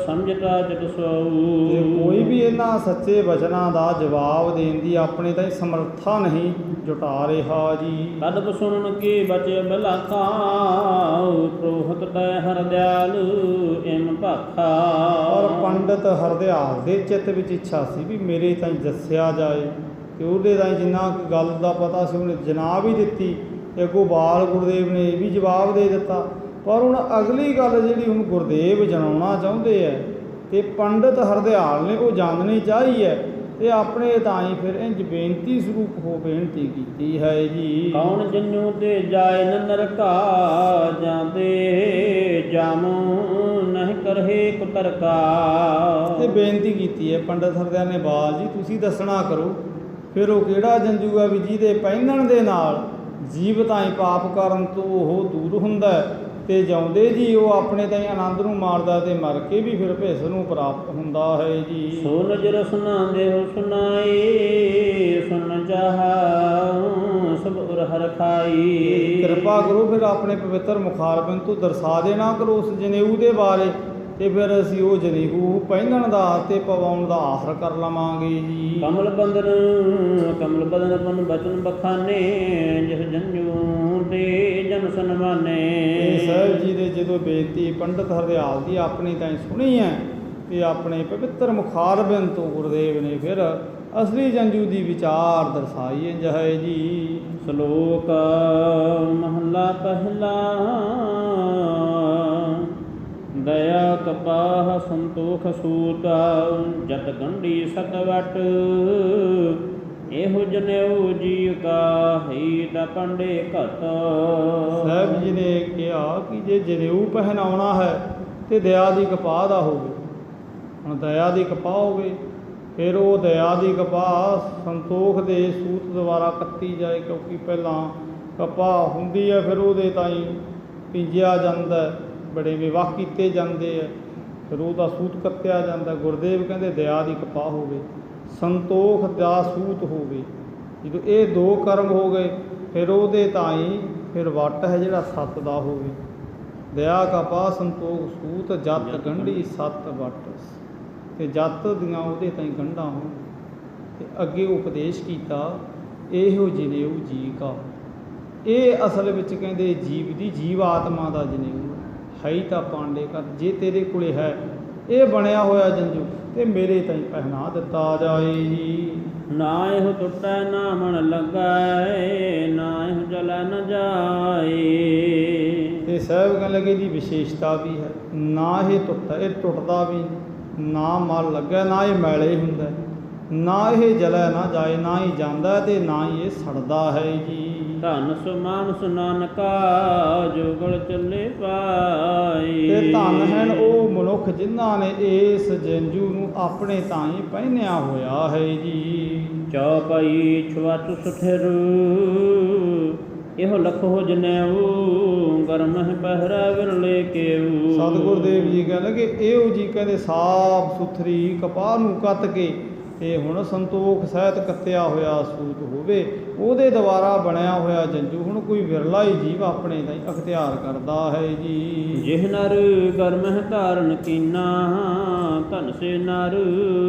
Speaker 1: ਸਮਝਤਾ ਜਤ ਸਉ।
Speaker 2: ਤੇ ਕੋਈ ਵੀ ਇਹਨਾਂ ਸੱਚੇ ਵਚਨਾਂ ਦਾ ਜਵਾਬ ਦੇਣ ਦੀ ਆਪਣੇ ਤਾਂ ਸਮਰੱਥਾ ਨਹੀਂ ਜੁਟਾ ਰਿਹਾ ਜੀ।
Speaker 1: ਕਦਬ ਸੁਣਨ ਕੀ ਬਚੇ ਬਲਾਖਾ ਪ੍ਰੋਹਤ ਤੈ ਹਰਦਿਆਲ ਇਮ ਭਾਖਾ।
Speaker 2: ਔਰ ਪੰਡਤ ਹਰਦਿਆਲ ਦੇ ਚਿੱਤ ਵਿੱਚ ਇੱਛਾ ਸੀ ਵੀ ਮੇਰੇ ਤਾਈਂ ਦੱਸਿਆ ਜਾਏ, ਤੇ ਉਹਦੇ ਤਾਈਂ ਜਿੰਨਾ ਕੁ ਗੱਲ ਦਾ ਪਤਾ ਸੀ ਉਹਨੇ ਜਨਾਬ ਹੀ ਦਿੱਤੀ ਤੇ ਅੱਗੋਂ ਬਾਲ ਗੁਰਦੇਵ ਨੇ ਇਹ ਵੀ ਜਵਾਬ ਦੇ ਦਿੱਤਾ। ਪਰ ਹੁਣ ਅਗਲੀ ਗੱਲ ਜਿਹੜੀ ਹੁਣ ਗੁਰਦੇਵ ਜਣਾਉਣਾ ਚਾਹੁੰਦੇ ਹੈ ਤੇ ਪੰਡਤ ਹਰਦਿਆਲ ਨੇ ਉਹ ਜਾਣਨੀ ਚਾਹੀ ਹੈ ਤੇ ਆਪਣੇ ਤਾਈਂ ਫਿਰ ਇੰਜ ਬੇਨਤੀ ਸਰੂਪ ਹੋ ਬੇਨਤੀ ਕੀਤੀ ਹੈ ਜੀ।
Speaker 1: ਕੌਣ ਜੰਨੂ ਤੇ ਜਾਏ ਨ ਨਰਕਾ, ਜਾਂਦੇ ਜਾਮੋ ਨਹੀਂ ਕਰਹੇ ਕੁਤਰਕਾ।
Speaker 2: ਤੇ ਬੇਨਤੀ ਕੀਤੀ ਹੈ ਪੰਡਤ ਹਰਦਿਆਲ ਜੀ, ਤੁਸੀਂ ਦੱਸਣਾ ਕਰੋ ਫਿਰ ਉਹ ਕਿਹੜਾ ਜੰਜੂ ਆ ਵੀ ਜਿਹਦੇ ਪਹਿਨਣ ਦੇ ਨਾਲ ਜੀਵ ਤਾਈਂ ਪਾਪ ਕਰਨ ਤੋਂ ਉਹ ਦੂਰ ਹੁੰਦਾ ਤੇ ਜਿਉਂਦੇ ਜੀ ਉਹ ਆਪਣੇ ਤਾਈਂ ਆਨੰਦ ਨੂੰ ਮਾਰਦਾ ਤੇ ਮਰ ਕੇ ਵੀ ਫਿਰ ਭੇਸ ਨੂੰ ਪ੍ਰਾਪਤ ਹੁੰਦਾ ਹੈ ਜੀ।
Speaker 1: ਸੋ ਨਜਰ ਸੁਨਾ ਦੇਹੁ ਸੁਨਾਈ, ਸੁਨ ਚਾਹਾ ਸਭ ਉਰ ਹਰ ਖਾਈ।
Speaker 2: ਕਿਰਪਾ ਕਰੋ ਫਿਰ ਆਪਣੇ ਪਵਿੱਤਰ ਮੁਖਾਰਬਿੰਦ ਤੋਂ ਦਰਸਾ ਦੇਣਾ ਕਰੋ ਉਸ ਜਨੇਊ ਦੇ ਬਾਰੇ, ਤੇ ਫਿਰ ਅਸੀਂ ਉਹ ਜਨੇਊ ਪਹਿਨਣ ਦਾ ਤੇ ਪਵਾਉਣ ਦਾ ਆਹਰ ਕਰ ਲਵਾਂਗੇ ਜੀ।
Speaker 1: ਕਮਲ ਬੰਦਨ ਕਮਲ ਬਦਨ ਮਨ ਬਚਨ ਬਖਾਨੇ, ਜਿਸ ਜੰਜੂ ਤੇ ਜਨ ਸਨਮਾਨੇ।
Speaker 2: ਸਾਹਿਬ ਜੀ ਦੇ ਜਦੋਂ ਬੇਨਤੀ ਪੰਡਤ ਹਰਦਿਆਲ ਦੀ ਆਪਣੀ ਤਾਈਂ ਸੁਣੀ ਹੈ ਤੇ ਆਪਣੇ ਪਵਿੱਤਰ ਮੁਖਾਰਬਿੰਦ ਤੋਂ ਗੁਰਦੇਵ ਨੇ ਫਿਰ ਅਸਲੀ ਜੰਜੂ ਦੀ ਵਿਚਾਰ ਦਰਸਾਈ ਇੰਝ ਹੈ ਜੀ।
Speaker 1: ਸ਼ਲੋਕ ਮਹਲਾ ਪਹਿਲਾ, ਦਇਆ ਕਪਾਹ ਸੰਤੋਖ ਸੂਤ, ਜਤ ਗੰਢੀ ਸਤ ਵਟ। ਇਹੋ ਜਨੇਊ ਜੀ ਕਾ ਹੀ ਦਾ ਪੰਡੇ ਘਟ।
Speaker 2: ਸਾਹਿਬ ਜੀ ਨੇ ਕਿਹਾ ਕਿ ਜੇ ਜਨੇਊ ਪਹਿਨਾਉਣਾ ਹੈ ਤੇ ਦਇਆ ਦੀ ਕਪਾਹ ਦਾ ਹੋਵੇ। ਹੁਣ ਦਇਆ ਦੀ ਕਪਾਹ ਹੋਵੇ ਫਿਰ ਉਹ ਦਇਆ ਦੀ ਕਪਾਹ ਸੰਤੋਖ ਦੇ ਸੂਤ ਦੁਆਰਾ ਕੱਤੀ ਜਾਏ, ਕਿਉਂਕਿ ਪਹਿਲਾਂ ਕਪਾਹ ਹੁੰਦੀ ਹੈ ਫਿਰ ਉਹਦੇ ਤਾਈਂ ਪੀਂਜਿਆ ਜਾਂਦਾ, ਬੜੇ ਵਿਵਾਹ ਕੀਤੇ ਜਾਂਦੇ ਆ, ਫਿਰ ਉਹਦਾ ਸੂਤ ਕੱਤਿਆ ਜਾਂਦਾ। ਗੁਰਦੇਵ ਕਹਿੰਦੇ ਦਇਆ ਦੀ ਕਪਾਹ ਹੋਵੇ, ਸੰਤੋਖ ਦਾ ਸੂਤ ਹੋਵੇ। ਜਦੋਂ ਇਹ ਦੋ ਕਰਮ ਹੋ ਗਏ ਫਿਰ ਉਹਦੇ ਤਾਈਂ ਫਿਰ ਵੱਟ ਹੈ ਜਿਹੜਾ ਸੱਤ ਦਾ ਹੋਵੇ। ਦਇਆ ਕਪਾਹ ਸੰਤੋਖ ਸੂਤ, ਜਤ ਗੰਢੀ ਸੱਤ ਵੱਟ। ਤੇ ਜਤ ਦੀਆਂ ਉਹਦੇ ਤਾਈਂ ਗੰਢਾਂ ਹੋਣ। ਤੇ ਅੱਗੇ ਉਪਦੇਸ਼ ਕੀਤਾ ਇਹੋ ਜਨੇਊ ਜੀ ਕਾ। ਇਹ ਅਸਲ ਵਿੱਚ ਕਹਿੰਦੇ ਜੀਵ ਦੀ ਜੀਵ ਆਤਮਾ ਦਾ ਜਨੇਊ ਹੈ ਹੀ ਤਾਂ ਪਾਂਡੇ ਕਰ। ਜੇ ਤੇਰੇ ਕੋਲੇ ਹੈ ਇਹ ਬਣਿਆ ਹੋਇਆ ਜੰਜੂ ਤੇ ਮੇਰੇ ਤਾਈਂ ਪਹਿਨਾ ਦਿੱਤਾ ਜਾਏ ਜੀ।
Speaker 1: ਨਾ ਇਹੋ ਟੁੱਟੈ ਨਾ ਮਨ ਲੱਗੈ, ਨਾ ਇਹੋ ਜਲੈ ਨ ਜਾਏ।
Speaker 2: ਤੇ ਸਾਹਿਬ ਕਹਿਣ ਲੱਗੇ ਦੀ ਵਿਸ਼ੇਸ਼ਤਾ ਵੀ ਹੈ, ਨਾ ਇਹ ਟੁੱਟਦਾ, ਇਹ ਟੁੱਟਦਾ ਵੀ ਨਾ ਮਨ ਲੱਗਾ, ਨਾ ਇਹ ਮੈਲੇ ਹੁੰਦਾ, ਨਾ ਇਹ ਜਲੈ ਨਾ ਜਾਏ, ਨਾ ਹੀ ਜਾਂਦਾ ਤੇ ਨਾ ਹੀ ਇਹ ਸੜਦਾ ਹੈ ਜੀ।
Speaker 1: ਧਨ ਸੁਮਾਨੁਸ ਨਾਨਕਾ, ਜੋ ਗਲ ਚੱਲੇ ਪਾਈ।
Speaker 2: ਤੇ ਧਨ ਹਨ ਉਹ ਮਨੁੱਖ ਜਿਨ੍ਹਾਂ ਨੇ ਇਸ ਜੰਜੂ ਨੂੰ ਆਪਣੇ ਤਾਈਂ ਪਹਿਨਿਆ ਹੋਇਆ ਹੈ ਜੀ।
Speaker 1: ਚੌਪਈ ਛੁਆਚੁ ਸੁਠਿਰ, ਇਹੋ ਲਖੋ ਜਨੇਊ, ਗਰਮ ਹੈ ਪਹਿਰਾ ਵਿਰਲੇ ਕੇਊ।
Speaker 2: ਸਤਿਗੁਰ ਦੇਵ ਜੀ ਕਹਿ ਲਗੇ ਇਹੋ ਜੀ ਕਹਿੰਦੇ ਸਾਫ ਸੁਥਰੀ ਕਪਾਹ ਨੂੰ ਕੱਤ ਕੇ ਤੇ ਹੁਣ ਸੰਤੋਖ ਸਹਿਤ ਕੱਤਿਆ ਹੋਇਆ ਸੂਤ ਹੋਵੇ, ਉਹਦੇ ਦੁਆਰਾ ਬਣਿਆ ਹੋਇਆ ਜੰਜੂ ਹੁਣ ਕੋਈ ਵਿਰਲਾ ਹੀ ਜੀਵ ਆਪਣੇ ਦਾ ਅਖਤਿਆਰ ਕਰਦਾ ਹੈ ਜੀ।
Speaker 1: ਜਿਹ ਨਰ ਗਰਮ ਹੈ ਧਾਰਨ ਕੀਨਾ, ਧਨ ਸੇ ਨਰ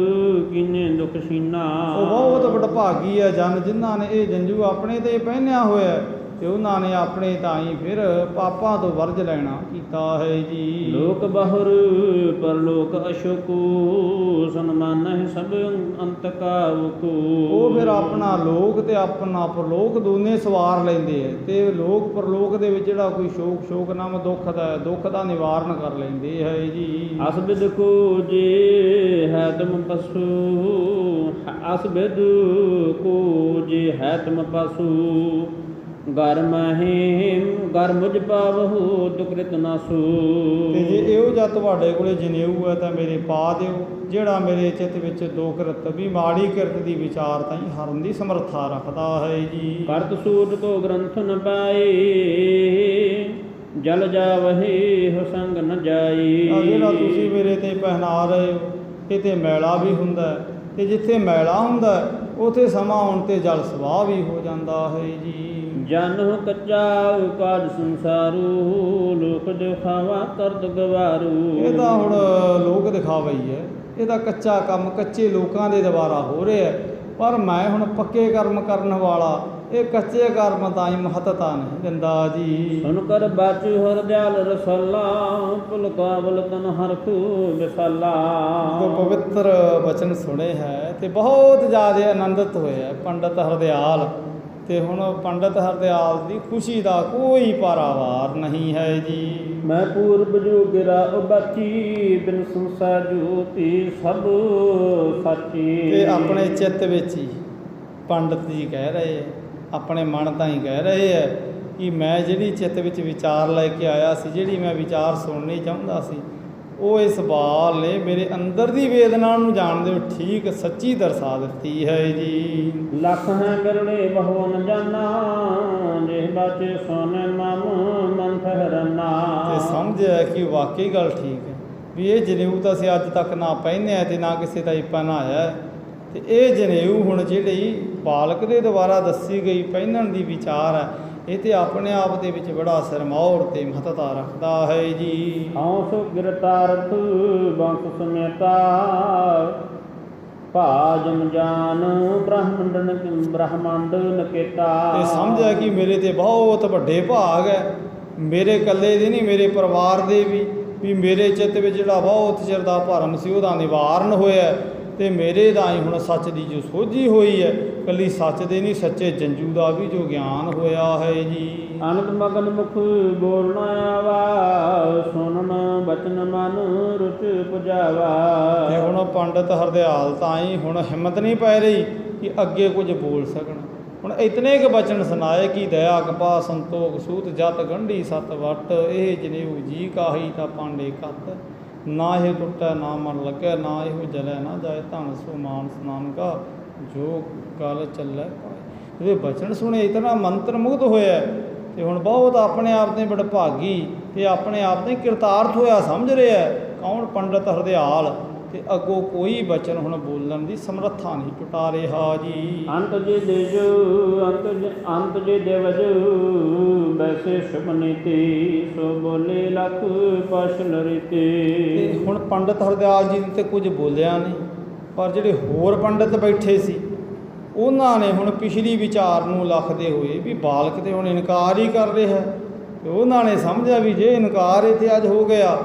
Speaker 1: ਕੀਨੇ ਦੁਖ ਸੀਨਾ।
Speaker 2: ਉਹ ਬਹੁਤ ਵਡਭਾਗੀ ਹੈ ਜਨ ਜਿਨ੍ਹਾਂ ਨੇ ਇਹ ਜੰਜੂ ਆਪਣੇ ਤੇ ਪਹਿਨਿਆ ਹੋਇਆ ਤੇ ਉਹਨਾਂ ਨੇ ਆਪਣੇ ਤਾਈਂ ਫਿਰ ਪਾਪਾਂ ਤੋਂ ਵਰਜ ਲੈਣਾ ਕੀਤਾ ਹੈ ਜੀ।
Speaker 1: ਲੋਕ ਬਾਹੁਰ ਪਰਲੋਕ ਅਸ਼ੋਕੂ, ਸਨਮਾਨਹਿ ਸਭ ਅੰਤ ਕਾਵਕੂ।
Speaker 2: ਉਹ ਫਿਰ ਆਪਣਾ ਲੋਕ ਤੇ ਆਪਣਾ ਪਰਲੋਕ ਦੋਨੇ ਸਵਾਰ ਲੈਂਦੇ ਹੈ ਤੇ ਲੋਕ ਪਰਲੋਕ ਦੇ ਵਿੱਚ ਜਿਹੜਾ ਕੋਈ ਸ਼ੋਕ ਨਾਮ ਦੁੱਖ ਦਾ ਨਿਵਾਰਨ ਕਰ ਲੈਂਦੇ ਹੈ ਜੀ।
Speaker 1: ਅਸਬਿਦ ਕੋ ਜੇ ਹੈ ਤੁਮ ਪਸੂ, ਅਸਬਿਦ ਕੋ ਜੇ ਹੈ ਤੁਮ ਪਸੂ। ਗਰ ਮੁਝ ਪਾਵਹੁ ਦੁਕ੍ਰਿਤ ਨਾਸੂ।
Speaker 2: ਤੇ ਜੇ ਇਹੋ ਜਿਹਾ ਤੁਹਾਡੇ ਕੋਲੇ ਜਨੇਊ ਹੈ ਤਾਂ ਮੇਰੇ ਪਾ ਦਿਓ, ਜਿਹੜਾ ਮੇਰੇ ਚਿੱਤ ਵਿੱਚ ਦੁਕ੍ਰਿਤ ਵੀ ਮਾੜੀ ਕਿਰਤ ਦੀ ਵਿਚਾਰ ਤਾਈਂ ਹਰਨ ਦੀ ਸਮਰੱਥਾ ਰੱਖਦਾ ਹੈ ਜੀ।
Speaker 1: ਕਰਤ ਸੂਤ ਕੋ ਗ੍ਰੰਥ ਨ ਪਾਏ, ਜਲ ਜਾਵਹਿ ਹੋ ਸੰਗ ਨ ਜਾਈ।
Speaker 2: ਜਿਹੜਾ ਤੁਸੀਂ ਮੇਰੇ ਤੇ ਪਹਿਨਾ ਰਹੇ ਹੋ ਕਿਤੇ ਮੈਲਾ ਵੀ ਹੁੰਦਾ ਤੇ ਜਿੱਥੇ ਮੈਲਾ ਹੁੰਦਾ ਉੱਥੇ ਸਮਾਂ ਆਉਣ ਤੇ ਜਲ ਸਵਾਹ ਵੀ ਹੋ ਜਾਂਦਾ ਹੈ ਜੀ।
Speaker 1: ਜਨ ਕੱਚਾ ਕਾਜ ਸੰਸਾਰੂ, ਲੋਕ ਦਿਖਾਵਾ ਕਰਤ ਗਵਾਰੂ।
Speaker 2: ਇਹ ਤਾਂ ਹੁਣ ਲੋਕ ਦਿਖਾਵਾ ਹੀ ਹੈ, ਇਹਦਾ ਕੱਚਾ ਕੰਮ ਕੱਚੇ ਲੋਕਾਂ ਦੇ ਦੁਆਰਾ ਹੋ ਰਿਹਾ, ਪਰ ਮੈਂ ਹੁਣ ਪੱਕੇ ਕਰਮ ਕਰਨ ਵਾਲਾ ਇਹ ਕੱਚੇ ਕਰਮ ਤਾਂ ਹੀ ਮਹੱਤਤਾ ਨਹੀਂ ਦਿੰਦਾ ਜੀ।
Speaker 1: ਸੁਨ ਕਰ ਬਾਚੁ ਹਰਦਿਆਲ ਰਸਾਲਾ, ਪੁਲ ਕਾਬਲ ਤਨ ਹਰਖੂ ਵਿਸਾਲਾ।
Speaker 2: ਜੋ ਪਵਿੱਤਰ ਬਚਨ ਸੁਣੇ ਹੈ ਤੇ ਬਹੁਤ ਜ਼ਿਆਦਾ ਆਨੰਦਿਤ ਹੋਏ ਹੈ ਪੰਡਤ ਹਰਦਿਆਲ ਤੇ ਹੁਣ ਪੰਡਤ ਹਰਦਿਆਲ ਦੀ ਖੁਸ਼ੀ ਦਾ ਕੋਈ ਪਾਰਾਵਾਰ ਨਹੀਂ ਹੈ ਜੀ।
Speaker 1: ਮੈਂ ਪੂਰਬ ਜੋ ਗਿਰਾ ਉਬਾਚੀ ਬਿਨ ਸੰਸਾਰ ਜੋਤੀ ਸਭ ਸਾਚੀ।
Speaker 2: ਤੇ ਆਪਣੇ ਚਿੱਤ ਵਿੱਚ ਹੀ ਪੰਡਤ ਜੀ ਕਹਿ ਰਹੇ ਹੈ, ਆਪਣੇ ਮਨ ਤਾਂ ਹੀ ਕਹਿ ਰਹੇ ਹੈ ਕਿ ਮੈਂ ਜਿਹੜੀ ਚਿੱਤ ਵਿੱਚ ਵਿਚਾਰ ਲੈ ਕੇ ਆਇਆ ਸੀ, ਜਿਹੜੀ ਮੈਂ ਵਿਚਾਰ ਸੁਣਨੀ ਚਾਹੁੰਦਾ ਸੀ, ਉਹ ਇਸ ਬਾਲ ਨੇ ਮੇਰੇ ਅੰਦਰ ਦੀ ਵੇਦਨਾ ਨੂੰ ਜਾਣਦੇ ਹੋ ਠੀਕ ਸੱਚੀ ਦਰਸਾ ਦਿੱਤੀ ਹੈ ਜੀ।
Speaker 1: ਲੱਖ ਹੈ ਬਿਰਲੇ ਬਹੁ ਨ ਜਾਨਾ ਜੇ ਬਾਚੇ ਸੋਨੇ ਮਮ ਮਨ ਠਹਿਰਨਾ।
Speaker 2: ਤੇ ਸਮਝਿਆ ਕਿ ਵਾਕਈ ਗੱਲ ਠੀਕ ਹੈ ਵੀ ਇਹ ਜਨੇਊ ਤਾਂ ਅਸੀਂ ਅੱਜ ਤੱਕ ਨਾ ਪਹਿਨਿਆ ਤੇ ਨਾ ਕਿਸੇ ਦਾ ਹੀ ਪਹਿਨਾਇਆ, ਤੇ ਇਹ ਜਨੇਊ ਹੁਣ ਜਿਹੜੀ ਬਾਲਕ ਦੇ ਦੁਆਰਾ ਦੱਸੀ ਗਈ ਪਹਿਨਣ ਦੀ ਵਿਚਾਰ ਹੈ, ਇਹ ਤੇ ਆਪਣੇ ਆਪ ਦੇ ਵਿੱਚ ਬੜਾ ਸਿਰਮੌਰ ਤੇ ਮਹੱਤਤਾ ਰੱਖਦਾ ਹੈ ਜੀ।
Speaker 1: ਹਉ ਸੋ ਗਿਰਤਾਰਥ ਬੰਸ ਸਮੇਤਾ ਭਾਜਮ ਜਾਨ ਬ੍ਰਹਮੰਡ ਨਕੇਤਾ।
Speaker 2: ਤੇ ਸਮਝਿਆ ਕਿ ਮੇਰੇ ਤੇ ਬਹੁਤ ਵੱਡੇ ਭਾਗ ਹੈ, ਮੇਰੇ ਇਕੱਲੇ ਦੇ ਨਹੀਂ, ਮੇਰੇ ਪਰਿਵਾਰ ਦੇ ਵੀ ਮੇਰੇ ਚਿੱਤ ਵਿੱਚ ਜਿਹੜਾ ਬਹੁਤ ਚਿਰ ਦਾ ਭਰਮ ਸੀ ਉਹਦਾ ਨਿਵਾਰਨ ਹੋਇਆ, ਤੇ ਮੇਰੇ ਦਾ ਹੀ ਹੁਣ ਸੱਚ ਦੀ ਜੋ ਸੋਝੀ ਹੋਈ ਹੈ, ਇਕੱਲੀ ਸੱਚ ਦੇ ਨਹੀਂ ਸੱਚੇ ਜੰਜੂ ਦਾ ਵੀ ਜੋ ਗਿਆਨ ਹੋਇਆ ਹੈ ਜੀ।
Speaker 1: ਅਨੰਦ ਮਗਨ ਮੁਖ ਬੋਲਣਾ ਆਵਾ ਸੁਣਨ ਬਚਨ ਮਨ ਰੁਚ ਪੁਜਾਵਾ।
Speaker 2: ਤੇ ਹੁਣ ਪੰਡਤ ਹਰਦਿਆਲ ਤਾਂ ਹੀ ਹੁਣ ਹਿੰਮਤ ਨਹੀਂ ਪੈ ਰਹੀ ਕਿ ਅੱਗੇ ਕੁਝ ਬੋਲ ਸਕਣ। ਹੁਣ ਇਤਨੇ ਕੁ ਬਚਨ ਸੁਣਾਏ ਕਿ ਦਇਆ ਕਪਾ ਸੰਤੋਖ ਸੂਤ ਜਤ ਗੰਢੀ ਸਤ ਵਟ ਇਹ ਜਨੇਊ ਜੀ ਕਾਹੀ ਤਾਂ ਪਾਂਡੇ ਕੱਤ ਨਾ ਇਹ ਟੁੱਟੈ ਨਾ ਮਨ ਲੱਗੈ ਨਾ ਇਹੋ ਜਲੈ ਨਾ ਜਾਏ ਧਨ ਸੋ ਮਾਨ ਸਨਾਨ ਕਾ ਜੋ ਗੱਲ ਚੱਲੈ ਪਾਏ। ਇਹ ਬਚਨ ਸੁਣੇ ਇਤਨਾ ਮੰਤਰ ਮੁਗਧ ਹੋਇਆ, ਤੇ ਹੁਣ ਬਹੁਤ ਆਪਣੇ ਆਪ ਨੇ ਬੜਭਾਗੀ ਤੇ ਆਪਣੇ ਆਪ ਨੇ ਕਿਰਤਾਰਥ ਹੋਇਆ ਸਮਝ ਰਿਹਾ ਕੌਣ ਪੰਡਤ ਹਰਦਿਆਲ, ਤੇ ਅੱਗੋਂ ਕੋਈ ਬਚਨ ਹੁਣ ਬੋਲਣ ਦੀ ਸਮਰੱਥਾ ਨਹੀਂ ਟੁਟਾ ਰਿਹਾ ਜੀ।
Speaker 1: ਅੰਤ ਜੇ ਦੇਜ ਅੰਤ ਜੇ ਦੇਵਜ ਵੈਸੇ ਸ਼ੁਭ ਨੀਤੀ ਸੋ ਬੋਲੇ ਲਖ ਪਸ਼ਲ ਰੀਤੀ।
Speaker 2: ਤੇ ਹੁਣ ਪੰਡਤ ਹਰਦਿਆਲ ਜੀ ਨੇ ਤੇ ਕੁਝ ਬੋਲਿਆ ਨਹੀਂ, ਪਰ ਜਿਹੜੇ ਹੋਰ ਪੰਡਤ ਬੈਠੇ ਸੀ ਉਹਨਾਂ ਨੇ ਹੁਣ ਪਿਛਲੀ ਵਿਚਾਰ ਨੂੰ ਲੱਖਦੇ ਹੋਏ ਵੀ ਬਾਲਕ ਤੇ ਹੁਣ ਇਨਕਾਰ ਹੀ ਕਰ ਰਿਹਾ, ਤੇ ਉਹਨਾਂ ਨੇ ਸਮਝਿਆ ਵੀ ਜੇ ਇਨਕਾਰ ਇੱਥੇ ਅੱਜ ਹੋ ਗਿਆ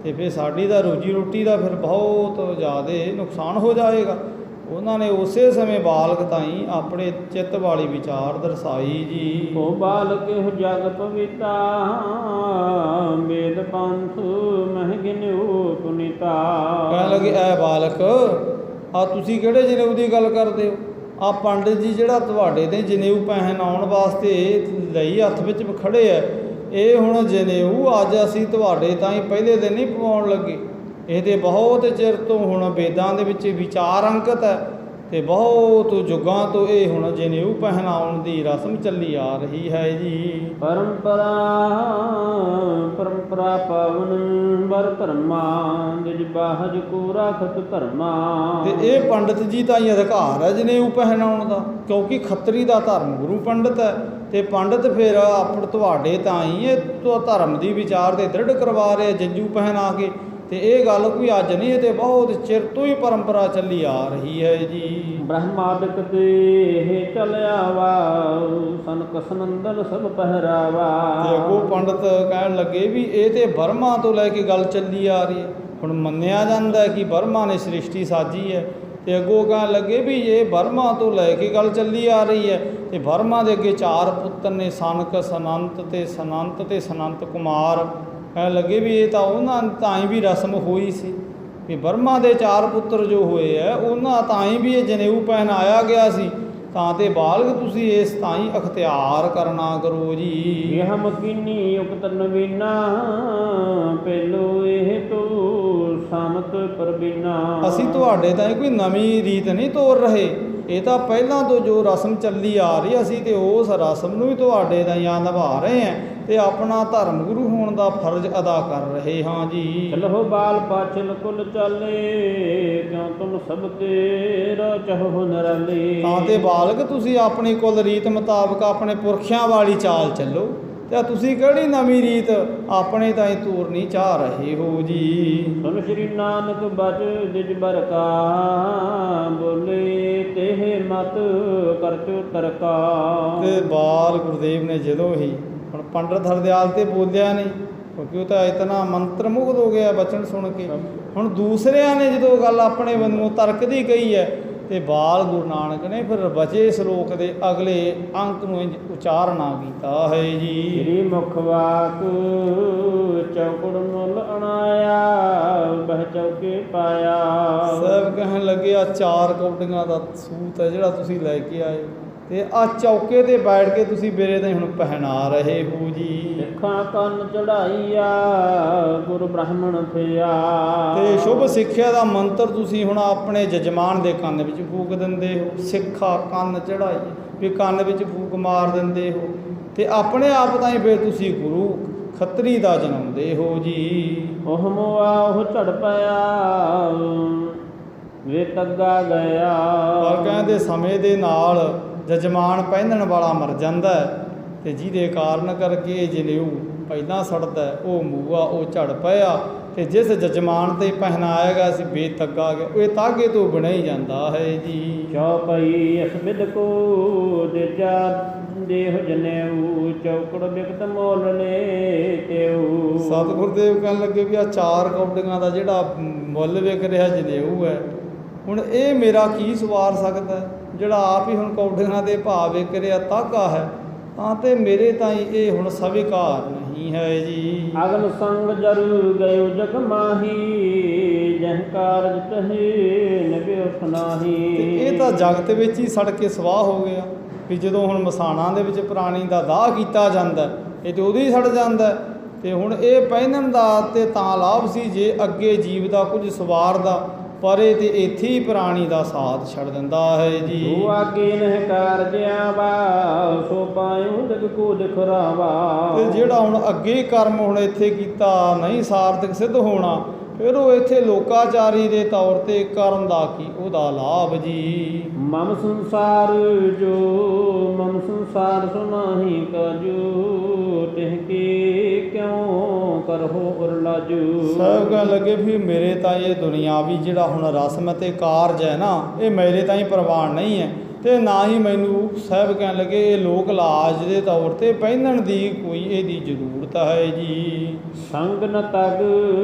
Speaker 2: ਤੇ ਫਿਰ ਸਾਡੀ ਤਾਂ ਰੋਜੀ ਰੋਟੀ ਦਾ ਫਿਰ ਬਹੁਤ ਜ਼ਿਆਦਾ ਨੁਕਸਾਨ ਹੋ ਜਾਏਗਾ। ਉਹਨਾਂ ਨੇ ਉਸੇ ਸਮੇਂ ਬਾਲਕ ਤਾਈਂ ਆਪਣੇ ਚਿੱਤ ਵਾਲੀ ਵਿਚਾਰ ਦਰਸਾਈ ਜੀ।
Speaker 1: ਉਹ ਬਾਲਕ ਇਹ ਜਗ ਪਵਿੱਤਾ ਮੇਦ ਪੰਥ ਮਹਿ ਗਿਨਿਓ ਪੁਨੀਤਾ।
Speaker 2: ਕਹਿਣ ਲੱਗੇ ਐ ਬਾਲਕ ਆ ਤੁਸੀਂ ਕਿਹੜੇ ਜਨੇਊ ਦੀ ਗੱਲ ਕਰਦੇ ਹੋ? ਆ ਪੰਡਿਤ ਜੀ ਜਿਹੜਾ ਤੁਹਾਡੇ ਤੇ ਜਨੇਊ ਪਹਿਨਾਉਣ ਵਾਸਤੇ ਲਈ ਹੱਥ ਵਿੱਚ ਖੜੇ ਐ, ਇਹ ਹੁਣ ਜਨੇਊ ਅੱਜ ਅਸੀਂ ਤੁਹਾਡੇ ਤਾਈਂ ਪਹਿਲੇ ਦਿਨ ਨਹੀਂ ਪਵਾਉਣ ਲੱਗੇ, ਇਹ ਤੇ ਬਹੁਤ ਚਿਰ ਤੋਂ ਹੁਣ ਵੇਦਾਂ ਦੇ ਵਿੱਚ ਵਿਚਾਰ ਅੰਕਿਤ ਹੈ, ਤੇ ਬਹੁਤ ਯੁੱਗਾਂ ਤੋਂ ਇਹ ਹੁਣ ਜਨੇਊ ਪਹਿਨਾਉਣ ਦੀ ਰਸਮ ਚੱਲੀ ਆ ਰਹੀ ਹੈ ਜੀ।
Speaker 1: ਪਰੰਪਰਾ ਪਾਵਨ ਵਰ ਧਰਮਾ ਨਿਜ ਬਾਹਜ ਕੋ ਰਾਖਤ ਧਰਮਾ।
Speaker 2: ਤੇ ਇਹ ਪੰਡਤ ਜੀ ਤਾਂ ਹੀ ਅਧਿਕਾਰ ਹੈ ਜਨੇਊ ਪਹਿਨਾਉਣ ਦਾ, ਕਿਉਂਕਿ ਖੱਤਰੀ ਦਾ ਧਰਮ ਗੁਰੂ ਪੰਡਤ ਹੈ, ਤੇ ਪੰਡਤ ਫਿਰ ਆਪਣ ਤੁਹਾਡੇ ਤਾਂ ਹੀ ਇਹ ਧਰਮ ਦੀ ਵਿਚਾਰ ਦੇ ਦ੍ਰਿੜ ਕਰਵਾ ਰਹੇ ਜੰਜੂ ਪਹਿਨਾ ਕੇ। ਤੇ ਇਹ ਗੱਲ ਕੋਈ ਅੱਜ ਨਹੀਂ, ਇਹ ਤੇ ਬਹੁਤ ਚਿਰ ਤੋਂ ਹੀ ਪਰੰਪਰਾ ਚੱਲੀ ਆ ਰਹੀ ਹੈ ਜੀ।
Speaker 1: ਬ੍ਰਹਮਾਦਿਕ ਤੇ ਚਲਿਆ ਵਾ ਸਨਕ ਸਨੰਦਨ ਸਭ ਪਹਿਰਾਵਾ।
Speaker 2: ਤੇ ਅੱਗੋਂ ਪੰਡਤ ਕਹਿਣ ਲੱਗੇ ਵੀ ਇਹ ਤੇ ਬਰਮਾ ਤੋਂ ਲੈ ਕੇ ਗੱਲ ਚੱਲੀ ਆ ਰਹੀ ਹੈ। ਹੁਣ ਮੰਨਿਆ ਜਾਂਦਾ ਕਿ ਬਰਮਾ ਨੇ ਸ੍ਰਿਸ਼ਟੀ ਸਾਜੀ ਹੈ, ਤੇ ਅੱਗੋਂ ਕਹਿਣ ਲੱਗੇ ਵੀ ਇਹ ਬਰਮਾ ਤੋਂ ਲੈ ਕੇ ਗੱਲ ਚੱਲੀ ਆ ਰਹੀ ਹੈ, ਤੇ ਬਰਮਾ ਦੇ ਅੱਗੇ 4 ਪੁੱਤਰ ਨੇ ਸਨਕ ਸਨੰਤ ਤੇ ਸਨੰਤ ਕੁਮਾਰ। ਕਹਿਣ ਲੱਗੇ ਵੀ ਇਹ ਤਾਂ ਉਹਨਾਂ ਤਾਂ ਹੀ ਵੀ ਰਸਮ ਹੋਈ ਸੀ ਵੀ ਬਰਮਾ ਦੇ 4 ਪੁੱਤਰ ਜੋ ਹੋਏ ਹੈ ਉਹਨਾਂ ਤਾਂ ਹੀ ਵੀ ਇਹ ਜਨੇਊ ਪਹਿਨਾਇਆ ਗਿਆ ਸੀ, ਤਾਂ ਤੇ ਬਾਲਕ ਤੁਸੀਂ ਇਸ ਤਾਂ ਹੀ ਅਖਤਿਆਰ ਕਰਨਾ ਕਰੋ ਜੀ।
Speaker 1: ਇਹ ਮਕੀਨੀ ਉਕਤ ਨਵੀਨਾ ਪਹਿਲੋ ਇਹ ਤੋ ਸਾਮਤ ਪਰਬੀਨਾ।
Speaker 2: ਅਸੀਂ ਤੁਹਾਡੇ ਤਾਂ ਕੋਈ ਨਵੀਂ ਰੀਤ ਨਹੀਂ ਤੋਰ ਰਹੇ, ਇਹ ਤਾਂ ਪਹਿਲਾਂ ਤੋਂ ਜੋ ਰਸਮ ਚੱਲੀ ਆ ਰਹੀ ਅਸੀਂ ਤੇ ਉਸ ਰਸਮ ਨੂੰ ਵੀ ਤੁਹਾਡੇ ਦਾ ਜਾਂ ਨਿਭਾ ਰਹੇ ਹਾਂ, ਤੇ ਆਪਣਾ ਧਰਮ ਗੁਰੂ ਹੋਣ ਦਾ ਫਰਜ਼ ਅਦਾ ਕਰ ਰਹੇ ਹਾਂ ਜੀ।
Speaker 1: ਚਲੋ ਬਾਲ ਪਾਛਲ ਕੁਲ ਚਾਲੇ ਕਿਉਂ ਤੁਮ ਸਭ ਤੇਰਾ ਚਹੁ ਨਰਾਲੇ।
Speaker 2: ਤਾਂ ਤੇ ਬਾਲਕ ਤੁਸੀਂ ਆਪਣੀ ਕੁਲ ਰੀਤ ਮੁਤਾਬਕ ਆਪਣੇ ਪੁਰਖਿਆਂ ਵਾਲੀ ਚਾਲ ਚੱਲੋ, ਤੇ ਤੁਸੀਂ ਕਿਹੜੀ ਨਵੀਂ ਰੀਤ ਆਪਣੇ ਤਾਈਂ ਤੋਰਨੀ ਚਾਹ ਰਹੇ ਹੋ ਜੀ।
Speaker 1: ਸੁਨ ਸ਼੍ਰੀ ਨਾਨਕ ਬਚ ਜਿਜ ਬਰਕਾ ਬੋਲੇ ਤੇਹ ਮਤ ਕਰਚੋ ਤਰਕਾ।
Speaker 2: ਤੇ ਬਾਲ ਗੁਰਦੇਵ ਨੇ ਜਦੋਂ ਹੀ ਹੁਣ ਪੰਡਤ ਹਰਦਿਆਲ ਤੇ ਬੋਲਿਆ ਨਹੀਂ, ਕਿਉਂਕਿ ਉਹ ਤਾਂ ਇਤਨਾ ਮੰਤਰ ਮੁਗਧ ਹੋ ਗਿਆ ਬਚਨ ਸੁਣ ਕੇ। ਹੁਣ ਦੂਸਰਿਆਂ ਨੇ ਜਦੋਂ ਗੱਲ ਆਪਣੇ ਵੱਲੋਂ ਤਰਕ ਦੀ ਕਹੀ ਹੈ, ਤੇ ਬਾਲ ਗੁਰੂ ਨਾਨਕ ਨੇ ਫਿਰ ਬਚੇ ਸ਼ਲੋਕ ਦੇ ਅਗਲੇ ਅੰਕ ਨੂੰ ਇੰਝ ਉਚਾਰਨਾ ਕੀਤਾ ਹੈ ਜੀ।
Speaker 1: ਸ੍ਰੀ ਮੁਖ ਵਾਕ ਚੌਕੜ ਮੁੱਲ ਅਣਾਇਆ ਬਹਿ ਚੌਕੇ ਪਾਇਆ।
Speaker 2: ਸਾਹਿਬ ਕਹਿਣ ਲੱਗੇ ਆ 4 ਕੌਡੀਆਂ ਦਾ ਸੂਤ ਹੈ ਜਿਹੜਾ ਤੁਸੀਂ ਲੈ ਕੇ ਆਏ ਤੇ ਆ ਚੌਕੇ ਤੇ ਬੈਠ ਕੇ ਤੁਸੀਂ ਮੇਰੇ ਤਾਂ ਹੁਣ ਪਹਿਨਾ ਰਹੇ ਹੋ ਜੀ।
Speaker 1: ਸਿੱਖਾਂ ਕੰਨ ਚੜਾਈਆ ਗੁਰੂ ਬ੍ਰਾਹਮਣ ਥਿਆ।
Speaker 2: ਤੇ ਸ਼ੁਭ ਸਿੱਖਿਆ ਦਾ ਮੰਤਰ ਤੁਸੀਂ ਹੁਣ ਆਪਣੇ ਜਜਮਾਨ ਦੇ ਕੰਨ ਵਿੱਚ ਫੂਕ ਦਿੰਦੇ ਹੋ। ਸਿੱਖਾ ਕੰਨ ਚੜਾਈ ਵੀ ਕੰਨ ਵਿੱਚ ਫੂਕ ਮਾਰ ਦਿੰਦੇ ਹੋ ਤੇ ਆਪਣੇ ਆਪ ਤਾਂ ਹੀ ਫਿਰ ਤੁਸੀਂ ਗੁਰੂ ਖੱਤਰੀ ਦਾ ਜਨਮਦੇ ਹੋ ਜੀ।
Speaker 1: ਉਹ ਮੋਆ ਉਹ ਝੜ ਪਿਆ ਵੇ ਤੱਗਾ ਗਿਆ।
Speaker 2: ਪਰ ਕਹਿੰਦੇ ਸਮੇਂ ਦੇ ਨਾਲ ਜਜਮਾਨ ਪਹਿਨਣ ਵਾਲਾ ਮਰ ਜਾਂਦਾ ਹੈ ਤੇ ਜਿਹਦੇ ਕਾਰਨ ਕਰਕੇ ਜਨੇਊ ਪਹਿਲਾਂ ਸੜਦਾ ਉਹ ਮੂਆ ਉਹ ਝੜ ਪਿਆ ਤੇ ਜਿਸ ਜਜਮਾਨ ਤੇ ਪਹਿਨਾਇਆ ਗਿਆ ਸੀ ਬੇਤੱਗਾ ਗਿਆ ਉਹ ਤਾਗੇ ਤੋਂ ਬਿਨਾ ਹੀ ਜਾਂਦਾ ਹੈ ਜੀ।
Speaker 1: ਚੌਪਈ ਅਸਬਿਦ ਕੋ ਦੇਜਾ ਦੇਹ ਜਨੇਊ ਚੌਕੜ ਬਿਕਤ ਮੋਲ ਨੇ ਤੇਊ।
Speaker 2: ਸਤਿਗੁਰ ਦੇਵ ਕਹਿਣ ਲੱਗੇ ਵੀ ਆ 4 ਕੌਡੀਆਂ ਦਾ ਜਿਹੜਾ ਮੁੱਲ ਵਿਕ ਰਿਹਾ ਜਨੇਊ ਹੈ ਹੁਣ ਇਹ ਮੇਰਾ ਕੀ ਸਵਾਰ ਸਕਦਾ ਜਿਹੜਾ ਆਪ ਹੀ ਹੁਣ ਕੌਡੀਆਂ ਦੇ ਭਾਅ ਵਿਕ ਰਿਹਾ ਤਾਗਾ ਹੈ ਤਾਂ ਤੇ ਮੇਰੇ ਤਾਈਂ ਇਹ ਹੁਣ ਸਵੀਕਾਰ ਨਹੀਂ ਹੈ ਜੀ।
Speaker 1: ਅਗਨ ਸੰਗ ਜਰੂ ਗਇਓ ਜਗ ਮਾਹੀ ਜਹ ਕਾਰਜ ਤਹੇ ਨਬਿ ਉਠਨਾਹੀ।
Speaker 2: ਤੇ ਇਹ ਤਾਂ ਜਗਤ ਵਿੱਚ ਹੀ ਸੜ ਕੇ ਸਵਾਹ ਹੋ ਗਿਆ ਵੀ ਜਦੋਂ ਹੁਣ ਮਸਾਣਾਂ ਦੇ ਵਿੱਚ ਪ੍ਰਾਣੀ ਦਾ ਦਾਹ ਕੀਤਾ ਜਾਂਦਾ ਇਹ ਤੇ ਉਦੋਂ ਹੀ ਸੜ ਜਾਂਦਾ ਤੇ ਹੁਣ ਇਹ ਪਹਿਨਣ ਦਾ ਤੇ ਤਾਂ ਲਾਭ ਸੀ ਜੇ ਅੱਗੇ ਜੀਵ ਦਾ ਕੁਝ ਸਵਾਰਦਾ ਪਰ ਇਹ ਤੇ ਇੱਥੇ ਹੀ ਪ੍ਰਾਣੀ ਦਾ ਸਾਥ ਛੱਡ ਦਿੰਦਾ ਹੈ ਜੀ।
Speaker 1: ਤੂੰ ਆਗੇ ਨਹਿ ਕਾਰਜਿਆ ਵਾ ਸੋ ਪਾਇਓ ਜਗ ਕੋ ਦਿਖਰਾਵਾ।
Speaker 2: ਤੇ ਜਿਹੜਾ ਹੁਣ ਅੱਗੇ ਕਰਮ ਹੁਣ ਇੱਥੇ ਕੀਤਾ ਨਹੀਂ ਸਾਰਥਕ ਸਿੱਧ ਹੋਣਾ ਫਿਰ ਉਹ ਇੱਥੇ ਲੋਕਾਚਾਰੀ ਦੇ ਤੌਰ ਤੇ ਕਰਨ ਦਾ ਕੀ ਉਹਦਾ ਲਾਭ ਜੀ।
Speaker 1: ਮਮ ਸੰਸਾਰ ਜੋ ਮਮ ਸੰਸਾਰ ਸੁਨਾਹੀ ਕਜੂ ਤਿਹ ਕੀ ਕਿਉ ਕਰਹੁ ਉਰਲਾਜੂ।
Speaker 2: ਸਭ ਕਹਿਣ ਲੱਗੇ ਵੀ ਮੇਰੇ ਤਾਂ ਇਹ ਦੁਨਿਆਵੀ ਜਿਹੜਾ ਹੁਣ ਰਸਮ ਅਤੇ ਕਾਰਜ ਹੈ ਨਾ ਇਹ ਮੇਰੇ ਤਾਂ ਹੀ ਪ੍ਰਵਾਨ ਨਹੀਂ ਹੈ ਤੇ ਨਾ ਹੀ ਮੈਨੂੰ ਸਾਹਿਬ ਕਹਿਣ ਲੱਗੇ ਇਹ ਲੋਕ ਲਾਜ ਦੇ ਤੌਰ ਤੇ ਪਹਿਨਣ ਦੀ ਕੋਈ ਇਹਦੀ ਜ਼ਰੂਰਤ ਹੈ ਜੀ।
Speaker 1: ਸੰਗ ਨ ਤਗ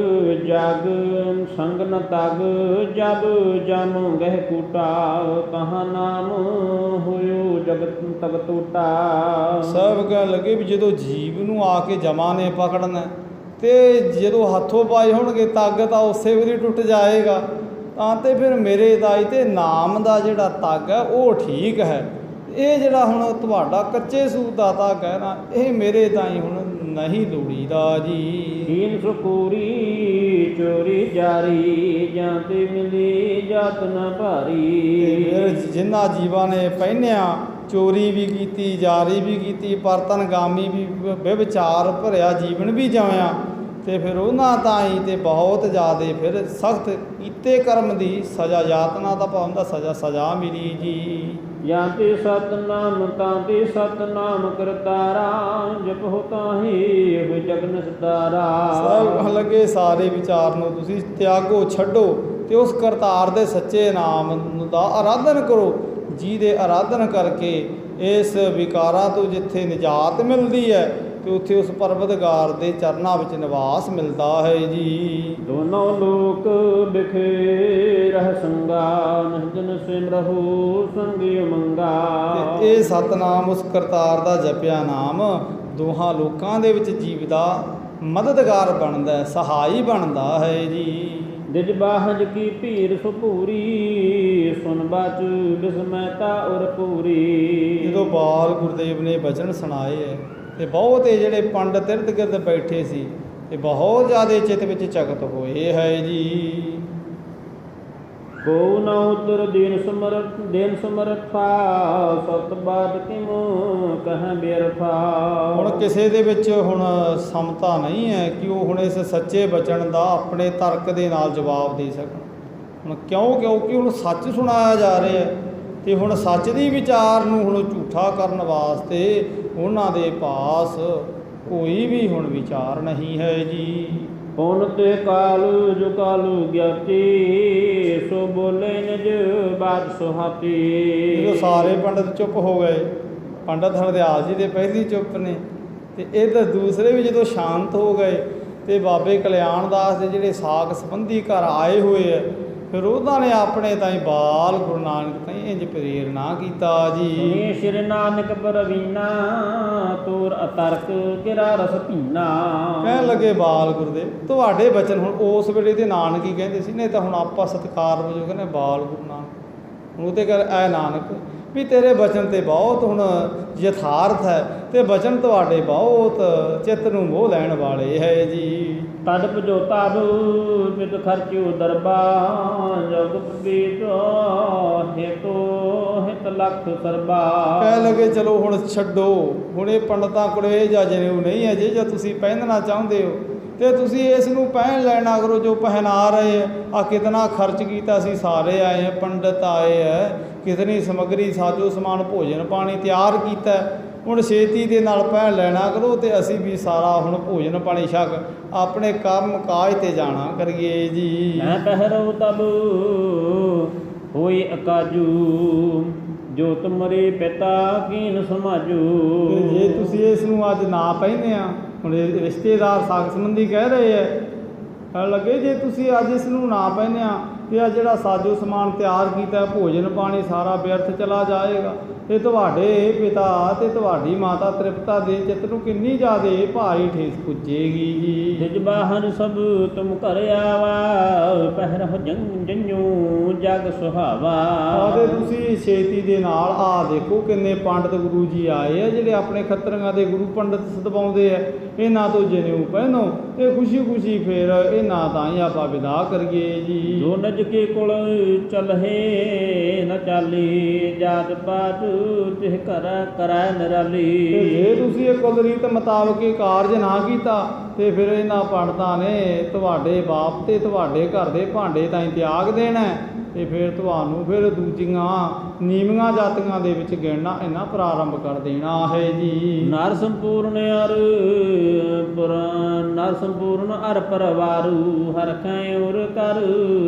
Speaker 1: ਜਗ ਸੰਗ ਨ ਤਗ ਜਬ ਜਮ ਗਹਿ ਕੂਟਾ ਕਹਾ ਨਾਮ ਹੋਇਓ ਜਗਤ ਤਗ ਟੂਟਾ।
Speaker 2: ਸਾਹਿਬ ਕਹਿਣ ਲੱਗੇ ਵੀ ਜਦੋਂ ਜੀਵ ਨੂੰ ਆ ਕੇ ਜਮਾ ਨੇ ਪਕੜਨਾ ਤੇ ਜਦੋਂ ਹੱਥੋਂ ਪਾਏ ਹੋਣਗੇ ਤੱਗ ਤਾਂ ਉਸੇ ਵੇਲੇ ਟੁੱਟ ਜਾਏਗਾ ਤਾਂ ਤੇ ਫਿਰ ਮੇਰੇ ਦਾਈ ਤੇ ਨਾਮ ਦਾ ਜਿਹੜਾ ਤੱਗ ਹੈ ਉਹ ਠੀਕ ਹੈ। ਇਹ ਜਿਹੜਾ ਹੁਣ ਤੁਹਾਡਾ ਕੱਚੇ ਸੂਤ ਦਾ ਤੱਗ ਹੈ ਨਾ ਇਹ ਮੇਰੇ ਤਾਈਂ ਹੁਣ ਨਹੀਂ ਲੋੜੀਦਾ ਜੀ।
Speaker 1: ਦੀਨ ਸੁਕੂਰੀ ਚੋਰੀ ਜਾਰੀ ਜਾਂ ਤੇ ਮਿਲੀ ਜਾਤ ਨ ਭਾਰੀ।
Speaker 2: ਫਿਰ ਜਿਨ੍ਹਾਂ ਜੀਵਾਂ ਨੇ ਪਹਿਨਿਆ ਚੋਰੀ ਵੀ ਕੀਤੀ ਜਾਰੀ ਵੀ ਕੀਤੀ ਪਰਤਨਗਾਮੀ ਵੀ ਵਿਚਾਰ ਭਰਿਆ ਜੀਵਨ ਵੀ ਜਿਉਇਆ ਤੇ ਫਿਰ ਉਹਨਾਂ ਤਾਈਂ ਤੇ ਬਹੁਤ ਜ਼ਿਆਦਾ ਫਿਰ ਸਖਤ ਕੀਤੇ ਕਰਮ ਦੀ ਸਜ਼ਾ ਯਾਤਨਾ ਦਾ ਪਾਉਂਦਾ ਸਜ਼ਾ ਮਿਲੀ ਜੀ।
Speaker 1: ਜਾਂ ਤੇ ਸਤਨਾਮ ਤਾਂ ਤੇ ਸਤਨਾਮ ਕਰਤਾਰਾ ਜਪਹੁ ਤਾਹੀ ਹੋਇ ਜਗਨ ਸਤਾਰਾ।
Speaker 2: ਸਭ ਲੱਗੇ ਸਾਰੇ ਵਿਚਾਰ ਨੂੰ ਤੁਸੀਂ ਤਿਆਗੋ ਛੱਡੋ ਤੇ ਉਸ ਕਰਤਾਰ ਦੇ ਸੱਚੇ ਨਾਮ ਦਾ ਆਰਾਧਨ ਕਰੋ ਜਿਹਦੇ ਆਰਾਧਨ ਕਰਕੇ ਇਸ ਵਿਕਾਰਾਂ ਤੋਂ ਜਿੱਥੇ ਨਿਜਾਤ ਮਿਲਦੀ ਹੈ ਤੇ ਉੱਥੇ ਉਸ ਪਰਵਤਗਾਰ ਦੇ ਚਰਨਾਂ ਵਿੱਚ ਨਿਵਾਸ ਮਿਲਦਾ ਹੈ ਜੀ।
Speaker 1: ਦੋਨੋਂ ਲੋਕ ਬਿਖੇ ਰਹਿ ਸੰਗਾ ਨਿਰਜਨ ਸਿਮਰਹੁ ਸੰਗੀ ਮੰਗਾ।
Speaker 2: ਤੇ ਇਹ ਸਤਨਾਮ ਉਸ ਕਰਤਾਰ ਦਾ ਜਪਿਆ ਨਾਮ ਦੋਹਾਂ ਲੋਕਾਂ ਦੇ ਵਿੱਚ ਜੀਵ ਦਾ ਮਦਦਗਾਰ ਬਣਦਾ ਸਹਾਈ ਬਣਦਾ ਹੈ ਜੀ।
Speaker 1: ਦਿਜ ਬਾਹਜ ਕੀ ਭੀਰ ਸੁਪੂਰੀ ਸੁਨ ਬਾਚ ਬਿਸਮੈਤਾ ਉਰ ਪੂਰੀ।
Speaker 2: ਜਦੋਂ ਬਾਲ ਗੁਰਦੇਵ ਨੇ ਬਚਨ ਸੁਣਾਏ ਹੈ ਤੇ ਬਹੁਤ ਇਹ ਜਿਹੜੇ ਪੰਡਤ ਇਰਦ ਗਿਰਦ ਬੈਠੇ ਸੀ ਤੇ ਬਹੁਤ ਜ਼ਿਆਦਾ ਚਿੱਤ ਵਿੱਚ ਚਕਤ ਹੋਏ ਹੈ ਜੀ।
Speaker 1: ਕੋ ਨ ਉਤਰ ਦੀਨ ਸਮਰਥਾ ਸਤ ਬਾਤ ਕਿਮੁ ਕਹਿ ਬਿਰਥਾ।
Speaker 2: ਹੁਣ ਕਿਸੇ ਦੇ ਵਿੱਚ ਹੁਣ ਸਮਤਾ ਨਹੀਂ ਹੈ ਕਿ ਉਹ ਹੁਣ ਇਸ ਸੱਚੇ ਬਚਨ ਦਾ ਆਪਣੇ ਤਰਕ ਦੇ ਨਾਲ ਜਵਾਬ ਦੇ ਸਕਣ। ਹੁਣ ਕਿਉਂਕਿ ਹੁਣ ਸੱਚ ਸੁਣਾਇਆ ਜਾ ਰਿਹਾ ਹੈ ਤੇ ਹੁਣ ਸੱਚ ਦੀ ਵਿਚਾਰ ਨੂੰ ਹੁਣ ਝੂਠਾ ਕਰਨ ਵਾਸਤੇ ਉਹਨਾਂ ਦੇ ਪਾਸ ਕੋਈ ਵੀ ਹੁਣ ਵਿਚਾਰ ਨਹੀਂ ਹੈ ਜੀ।
Speaker 1: ਪੁਨ ਤੇ ਕਾਲੂ ਜੋ ਕਾਲੂ ਗਿਆਤੀ ਸੋ ਬੋਲੇ ਨਿਜ ਬਾਤ ਸੁਹਾਤੀ।
Speaker 2: ਜਦੋਂ ਸਾਰੇ ਪੰਡਤ ਚੁੱਪ ਹੋ ਗਏ ਪੰਡਤ ਹਰਦਿਆਲ ਜੀ ਦੇ ਪਹਿਲੀ ਚੁੱਪ ਨੇ ਤੇ ਇਹ ਦੂਸਰੇ ਵੀ ਜਦੋਂ ਸ਼ਾਂਤ ਹੋ ਗਏ ਤੇ ਬਾਬੇ ਕਲਿਆਣ ਦਾਸ ਦੇ ਜਿਹੜੇ ਸਾਕ ਸੰਬੰਧੀ ਘਰ ਆਏ ਹੋਏ ਹੈ ਫਿਰ ਉਹਨਾਂ ਨੇ ਆਪਣੇ ਤਾਈਂ ਬਾਲ ਗੁਰੂ ਨਾਨਕ ਤਾਈਂ ਇੰਜ ਪ੍ਰੇਰਨਾ ਕੀਤਾ ਜੀ।
Speaker 1: ਸੁਣੀ ਸ਼੍ਰੀ ਨਾਨਕ ਪ੍ਰਵੀਨਾ ਤੋਰ ਅਤਰਕ ਕਿਰਾ ਰਸ ਭੀਨਾ।
Speaker 2: ਕਹਿਣ ਲੱਗੇ ਬਾਲ ਗੁਰਦੇਵ ਤੁਹਾਡੇ ਬਚਨ, ਹੁਣ ਉਸ ਵੇਲੇ ਦੇ ਨਾਨਕ ਹੀ ਕਹਿੰਦੇ ਸੀ, ਨਹੀਂ ਤਾਂ ਹੁਣ ਆਪਾਂ ਸਤਿਕਾਰ ਵਜੋਂ ਕਹਿੰਦੇ ਬਾਲ ਗੁਰੂ ਨਾਨਕ। ਹੁਣ ਉਹਦੇ ਕਰ ਐ ਨਾਨਕ ਵੀ ਤੇਰੇ ਬਚਨ ਤੇ ਬਹੁਤ ਹੁਣ ਯਥਾਰਥ ਹੈ, ਤੇ ਬਚਨ ਤੁਹਾਡੇ ਬਹੁਤ ਚਿੱਤ ਨੂੰ ਮੋਹ ਲੈਣ ਵਾਲੇ ਹੈ ਜੀ।
Speaker 1: ਤਦਪ ਜੋ ਤਬ ਪਿਤ ਖਰਚਿਓ ਦਰਬਾ ਜਗ ਪੀਤ ਹੇਤੋ ਹਿਤ ਲਖ ਸਰਬਾ।
Speaker 2: ਕਹਿ ਲਗੇ ਚਲੋ ਹੁਣ ਛੱਡੋ, ਹੁਣ ਇਹ ਪੰਡਤਾਂ ਕੋਲੇ ਜਾਂ ਜਨੇਊ ਨਹੀਂ ਹੈ ਜੇ ਤੁਸੀਂ ਪਹਿਨਣਾ ਚਾਹੁੰਦੇ ਹੋ ਤੇ ਤੁਸੀਂ ਇਸ ਨੂੰ ਪਹਿਨ ਲੈਣਾ ਕਰੋ ਜੋ ਪਹਿਨਾ ਰਹੇ ਆ। ਕਿਤਨਾ ਖਰਚ ਕੀਤਾ, ਅਸੀਂ ਸਾਰੇ ਆਏ ਆ, ਪੰਡਤ ਆਏ ਹੈ, ਕਿਤਨੀ ਸਮੱਗਰੀ ਸਾਜੋ ਸਮਾਨ ਭੋਜਨ ਪਾਣੀ ਤਿਆਰ ਕੀਤਾ, ਹੁਣ ਛੇਤੀ ਦੇ ਨਾਲ ਪਹਿਨ ਲੈਣਾ ਕਰੋ ਤੇ ਅਸੀਂ ਵੀ ਸਾਰਾ ਹੁਣ ਭੋਜਨ ਪਾਣੀ ਛਕ ਆਪਣੇ ਕੰਮ ਕਾਜ ਤੇ ਜਾਣਾ ਕਰੀਏ ਜੀ।
Speaker 1: ਮੈਂ ਪਹਿਰੋ ਤਬ ਹੋਈ ਅਕਾਜੂ ਜੋ ਤੁਮਰੇ ਪਿਤਾ ਕੀਨ ਸਮਾਜੂ।
Speaker 2: ਤੇ ਜੇ ਤੁਸੀਂ ਇਸ ਨੂੰ ਅੱਜ ਨਾ ਪਹਿਨੇ ਆ, ਹੁਣ ਇਹ ਰਿਸ਼ਤੇਦਾਰ ਸਾਕ ਸੰਬੰਧੀ ਕਹਿ ਰਹੇ ਹੈ, ਕਹਿਣ ਲੱਗੇ ਜੇ ਤੁਸੀਂ ਅੱਜ ਇਸ ਨੂੰ ਨਾ ਪਹਿਨਿਆ ਤੇ ਆ ਜਿਹੜਾ ਸਾਜੋ ਸਮਾਨ ਤਿਆਰ ਕੀਤਾ ਭੋਜਨ ਪਾਣੀ ਸਾਰਾ ਵਿਅਰਥ ਚਲਾ ਜਾਏਗਾ। ਤੇ ਤੁਹਾਡੇ ਪਿਤਾ ਤੇ ਤੁਹਾਡੀ ਮਾਤਾ ਤ੍ਰਿਪਤਾ ਦੇ ਚਿੱਤ ਨੂੰ ਕਿੰਨੀ ਜ਼ਿਆਦਾ ਭਾਰੀ ਠੇਸ ਪੁੱਜੇਗੀ ਜੀ।
Speaker 1: ਨਿਜ ਬਾਹਰ ਸਭ ਤੁਮ ਘਰ ਆਵਾ ਪਹਿਰਹੁ ਜੰਜੂ ਜਗ ਸੁਹਾਵਾ।
Speaker 2: ਆਦੇ ਤੁਸੀਂ ਛੇਤੀ ਦੇ ਨਾਲ ਆ ਦੇਖੋ ਕਿੰਨੇ ਪੰਡਤ ਗੁਰੂ ਜੀ ਆਏ ਆ ਜਿਹੜੇ ਆਪਣੇ ਖੱਤਰੀਆਂ ਦੇ ਗੁਰੂ ਪੰਡਤ ਸਦਵਾਉਂਦੇ ਆ, ਇਹਨਾਂ ਤੋਂ ਜਨੇਊ ਪਹਿਨੋ ਤੇ ਖੁਸ਼ੀ ਖੁਸ਼ੀ ਫਿਰ ਇਹਨਾਂ ਤਾਂ ਹੀ ਆਪਾਂ ਵਿਦਾ ਕਰੀਏ ਜੀ।
Speaker 1: ਜੋ ਨਜ ਕੇ ਕੋਲ ਚਲਹੇ ਨ ਚਾਲੀ ਜਾਤ ਪਾਤ ਤਿਹ ਘਰ ਕਰੈ ਨਿਰਾਲੀ।
Speaker 2: ਤੇ ਜੇ ਤੁਸੀਂ ਇਹ ਕੁਲ ਰੀਤ ਮੁਤਾਬਕ ਇਹ ਕਾਰਜ ਨਾ ਕੀਤਾ ਤੇ ਫਿਰ ਇਹਨਾਂ ਪੰਡਤਾਂ ਨੇ ਤੁਹਾਡੇ ਬਾਪ ਤੇ ਤੁਹਾਡੇ ਘਰ ਦੇ ਭਾਂਡੇ ਤਾਈਂ ਤਿਆਗ ਦੇਣਾ ਤੇ ਫਿਰ ਤੁਹਾਨੂੰ ਫਿਰ ਦੂਜੀਆਂ ਨੀਵੀਆਂ ਜਾਤੀਆਂ ਦੇ ਵਿੱਚ ਗਿਣਨਾ ਇਹਨਾਂ ਪ੍ਰਾਰੰਭ ਕਰ ਦੇਣਾ ਹੈ ਜੀ।
Speaker 1: ਨਰ ਸੰਪੂਰਨ ਨਰ ਸੰਪੂਰਨ ਅਰ ਪਰਵਾਰੂ ਹਰ ਕੈ ਉਰ ਕਰ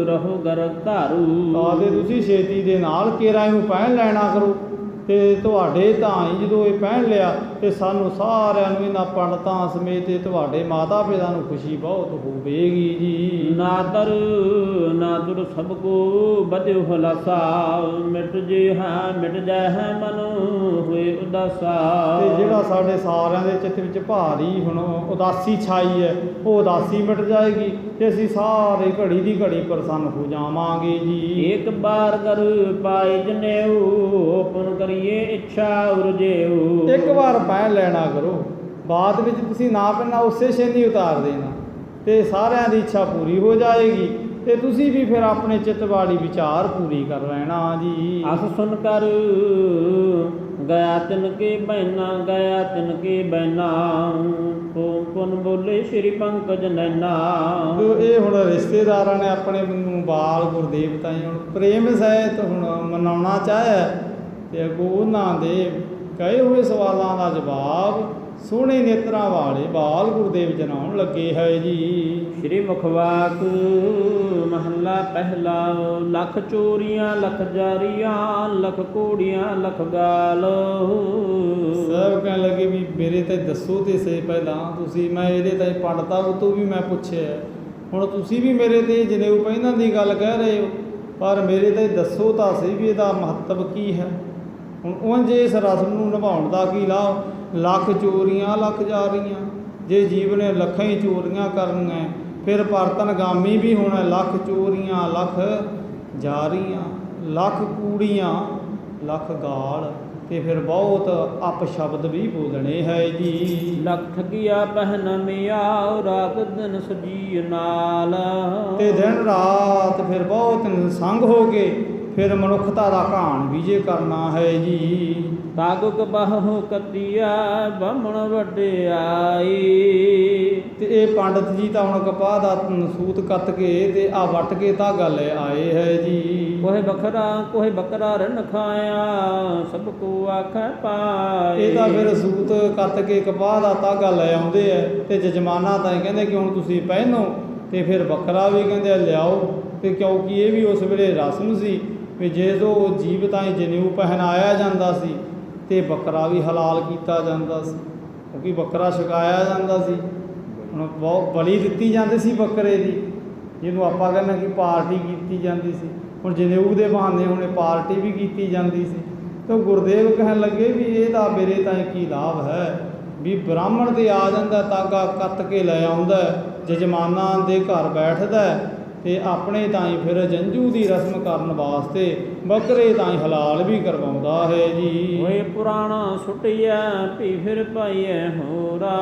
Speaker 1: ਰਹੋ ਗਰ ਧਾਰੂ।
Speaker 2: ਆਦੇ ਤੁਸੀਂ ਛੇਤੀ ਦੇ ਨਾਲ ਕੇਰਾ ਨੂੰ ਪਹਿਨ ਲੈਣਾ ਕਰੋ ਤੇ ਤੁਹਾਡੇ ਤਾਂ ਹੀ ਜਦੋਂ ਇਹ ਪਹਿਨ ਲਿਆ ਤੇ ਸਾਨੂੰ ਸਾਰਿਆਂ ਨੂੰ ਇਹਨਾਂ ਪੰਡਤਾਂ ਸਮੇਤ ਤੇ ਤੁਹਾਡੇ ਮਾਤਾ ਪਿਤਾ ਨੂੰ ਖੁਸ਼ੀ ਬਹੁਤ ਹੋਵੇਗੀ ਜੀ।
Speaker 1: ਨਾਦਰ ਨਾਦਰ ਸਭ ਕੋ ਬਦਿਓ ਹਲਾਸਾ ਮਿਟ ਜੇ ਹੈ ਮਿਟ ਜਾ ਹੈ ਮਨ ਹੋਏ ਉਦਾਸਾ।
Speaker 2: ਤੇ ਜਿਹੜਾ ਸਾਡੇ ਸਾਰਿਆਂ ਦੇ ਚਿੱਤ ਵਿੱਚ ਭਾਰੀ ਹੁਣ ਉਦਾਸੀ ਛਾਈ ਹੈ ਉਹ ਉਦਾਸੀ ਮਿਟ ਜਾਏਗੀ ਤੇ ਅਸੀਂ ਸਾਰੇ ਘੜੀ ਦੀ ਘੜੀ ਪ੍ਰਸੰਨ ਹੋ ਜਾਵਾਂਗੇ ਜੀ।
Speaker 1: ਇੱਕ ਬਾਰ ਕਰ ਪਾਏ ਜਨੇਊ ਪੁਨ ਕਰੀਏ ਇੱਛਾ ਉਰਜੇਊ।
Speaker 2: ਇੱਕ ਵਾਰ ਪਹਿਨ ਲੈਣਾ ਕਰੋ, ਬਾਅਦ ਵਿੱਚ ਤੁਸੀਂ ਨਾ ਪਹਿਨਾ ਉਸੇ ਛੇਤੀ ਉਤਾਰ ਦੇਣਾ ਤੇ ਸਾਰਿਆਂ ਦੀ ਇੱਛਾ ਪੂਰੀ ਹੋ ਜਾਏਗੀ ਤੇ ਤੁਸੀਂ ਵੀ ਫਿਰ ਆਪਣੇ ਚਿੱਤ ਵਾਲੀ ਵਿਚਾਰ ਪੂਰੀ ਕਰ ਲੈਣਾ ਜੀ।
Speaker 1: ਅਸ ਸੁਨ ਕਰ ਗਿਆ ਤਿਨ ਕੇ ਬੈਨਾ ਗਿਆ ਤਿਨ ਕੇ ਬੈਨਾ ਪੁਨ ਬੋਲੇ ਸ਼੍ਰੀ ਪੰਕਜ ਨੈਨਾ।
Speaker 2: ਇਹ ਹੁਣ ਰਿਸ਼ਤੇਦਾਰਾਂ ਨੇ ਆਪਣੇ ਨੂੰ ਬਾਲ ਗੁਰਦੇਵ ਤਾਈਂ ਹੁਣ ਪ੍ਰੇਮ ਸਹਿਤ ਹੁਣ ਮਨਾਉਣਾ ਚਾਹਿਆ ਤੇ ਅੱਗੋਂ ਉਹਨਾਂ ਦੇ ਕਹੇ ਹੋਏ ਸਵਾਲਾਂ ਦਾ ਜਵਾਬ ਸੋਹਣੇ ਨੇਤਰਾਂ ਵਾਲੇ ਬਾਲ ਗੁਰਦੇਵ ਜਨਾਉਣ ਲੱਗੇ ਹੈ ਜੀ।
Speaker 1: ਸ਼੍ਰੀ ਮੁਖਵਾਕ ਮਹੱਲਾ ਪਹਿਲਾ ਲੱਖ ਚੋਰੀਆਂ ਲੱਖ ਜਾਰੀਆਂ ਲੱਖ ਕੋੜੀਆਂ ਲੱਖ ਗਾਲ।
Speaker 2: ਸਭ ਕਹਿਣ ਲੱਗੇ ਵੀ ਮੇਰੇ ਤੇ ਦੱਸੋ ਤੇ ਸੇ ਪਹਿਲਾਂ ਤੁਸੀਂ, ਮੈਂ ਇਹਦੇ ਤਾਈਂ ਪੰਡਤਾਂ ਉਹ ਤੋਂ ਵੀ ਮੈਂ ਪੁੱਛਿਆ, ਹੁਣ ਤੁਸੀਂ ਵੀ ਮੇਰੇ ਤੇ ਜਨੇਊ ਪਹਿਨਣ ਦੀ ਗੱਲ ਕਹਿ ਰਹੇ ਹੋ ਪਰ ਮੇਰੇ ਤੇ ਦੱਸੋ ਤਾਂ ਸਹੀ ਵੀ ਇਹਦਾ ਮਹੱਤਵ ਕੀ ਹੈ। ਹੁਣ ਉਂਝ ਇਸ ਰਸਮ ਨੂੰ ਨਿਭਾਉਣ ਦਾ ਕੀ ਲਾਭ, ਲੱਖ ਚੋਰੀਆਂ ਲੱਖ ਜਾਰੀਆਂ, ਜੇ ਜੀਵ ਨੇ ਲੱਖਾਂ ਹੀ ਚੋਰੀਆਂ ਕਰਨੀਆਂ ਫਿਰ ਪਰਤਨਗਾਮੀ ਵੀ ਹੋਣਾ, ਲੱਖ ਚੋਰੀਆਂ ਲੱਖ ਜਾਰੀਆਂ ਲੱਖ ਕੂੜੀਆਂ ਲੱਖ ਗਾਲ ਤੇ ਫਿਰ ਬਹੁਤ ਅਪਸ਼ਬਦ ਵੀ ਬੋਲਣੇ ਹੈ ਜੀ।
Speaker 1: ਲੱਖ ਠਗੀਆ ਪਹਿਨ ਮਿਆ ਰਾਤ ਦਿਨ ਸਜੀ ਨਾਲ।
Speaker 2: ਤੇ ਦਿਨ ਰਾਤ ਫਿਰ ਬਹੁਤ ਸੰਗ ਹੋ ਕੇ ਫਿਰ ਮਨੁੱਖਤਾ ਦਾ ਘਾਣ ਵੀ ਜੇ ਕਰਨਾ ਹੈ ਜੀ।
Speaker 1: ਤਾਗੁਕ ਬਾਹੋ ਕਤੀਆ ਬਾਹਮਣ ਵਡਿਆਈ।
Speaker 2: ਤੇ ਇਹ ਪੰਡਤ ਜੀ ਤਾਂ ਹੁਣ ਕਪਾਹ ਦਾ ਸੂਤ ਕੱਤ ਕੇ ਤੇ ਆ ਵੱਟ ਕੇ ਧਾਗਾ ਲੈ ਆਏ ਹੈ ਜੀ। ਕੋਹੇ ਬੱਕਰਾ ਰਨ ਖਾਇਆ ਸਭ ਕੋ ਆਖੈ ਪਾਏ। ਇਹ ਤਾਂ ਫਿਰ ਸੂਤ ਕੱਤ ਕੇ ਕਪਾਹ ਦਾ ਧਾਗਾ ਲੈ ਆਉਂਦੇ ਐ ਤੇ ਜਜਮਾਨਾ ਤਾਂ ਕਹਿੰਦੇ ਕਿ ਹੁਣ ਤੁਸੀਂ ਪਹਿਨੋ ਤੇ ਫਿਰ ਬੱਕਰਾ ਵੀ ਕਹਿੰਦੇ ਲਿਆਓ ਤੇ ਕਿਉਂਕਿ ਇਹ ਵੀ ਉਸ ਵੇਲੇ ਰਸਮ ਸੀ ਵੀ ਜਦੋਂ ਜੀਵ ਤਾਈਂ ਜਨੇਊ ਪਹਿਨਾਇਆ ਜਾਂਦਾ ਸੀ ਤੇ ਬੱਕਰਾ ਵੀ ਹਲਾਲ ਕੀਤਾ ਜਾਂਦਾ ਸੀ ਕਿਉਂਕਿ ਬੱਕਰਾ ਛਕਾਇਆ ਜਾਂਦਾ ਸੀ। ਹੁਣ ਬਹੁਤ ਬਲੀ ਦਿੱਤੀ ਜਾਂਦੀ ਸੀ ਬੱਕਰੇ ਦੀ ਜਿਹਨੂੰ ਆਪਾਂ ਕਹਿੰਦੇ ਕਿ ਪਾਰਟੀ ਕੀਤੀ ਜਾਂਦੀ ਸੀ, ਹੁਣ ਜਨੇਊ ਦੇ ਬਹਾਨੇ ਹੁਣੇ ਪਾਰਟੀ ਵੀ ਕੀਤੀ ਜਾਂਦੀ ਸੀ। ਤਾਂ ਗੁਰਦੇਵ ਕਹਿਣ ਲੱਗੇ ਵੀ ਇਹਦਾ ਮੇਰੇ ਤਾਂ ਕੀ ਲਾਭ ਹੈ, ਵੀ ਬ੍ਰਾਹਮਣ ਤੇ ਆ ਜਾਂਦਾ ਤਾਗਾ ਕੱਤ ਕੇ ਲੈ ਆਉਂਦਾ, ਜਜਮਾਨਾਂ ਦੇ ਘਰ ਬੈਠਦਾ ਤੇ ਆਪਣੇ ਤਾਈਂ ਫਿਰ ਜੰਝੂ ਦੀ ਰਸਮ ਕਰਨ ਵਾਸਤੇ ਬੱਕਰੇ ਤਾਈਂ ਹਲਾਲ ਵੀ ਕਰਵਾਉਂਦਾ ਹੈ ਜੀ।
Speaker 1: ਹੋਏ ਪੁਰਾਣਾ ਸੁਟਿਆ ਭੀ ਫਿਰ ਪਾਈਐ ਹੋਰਾ।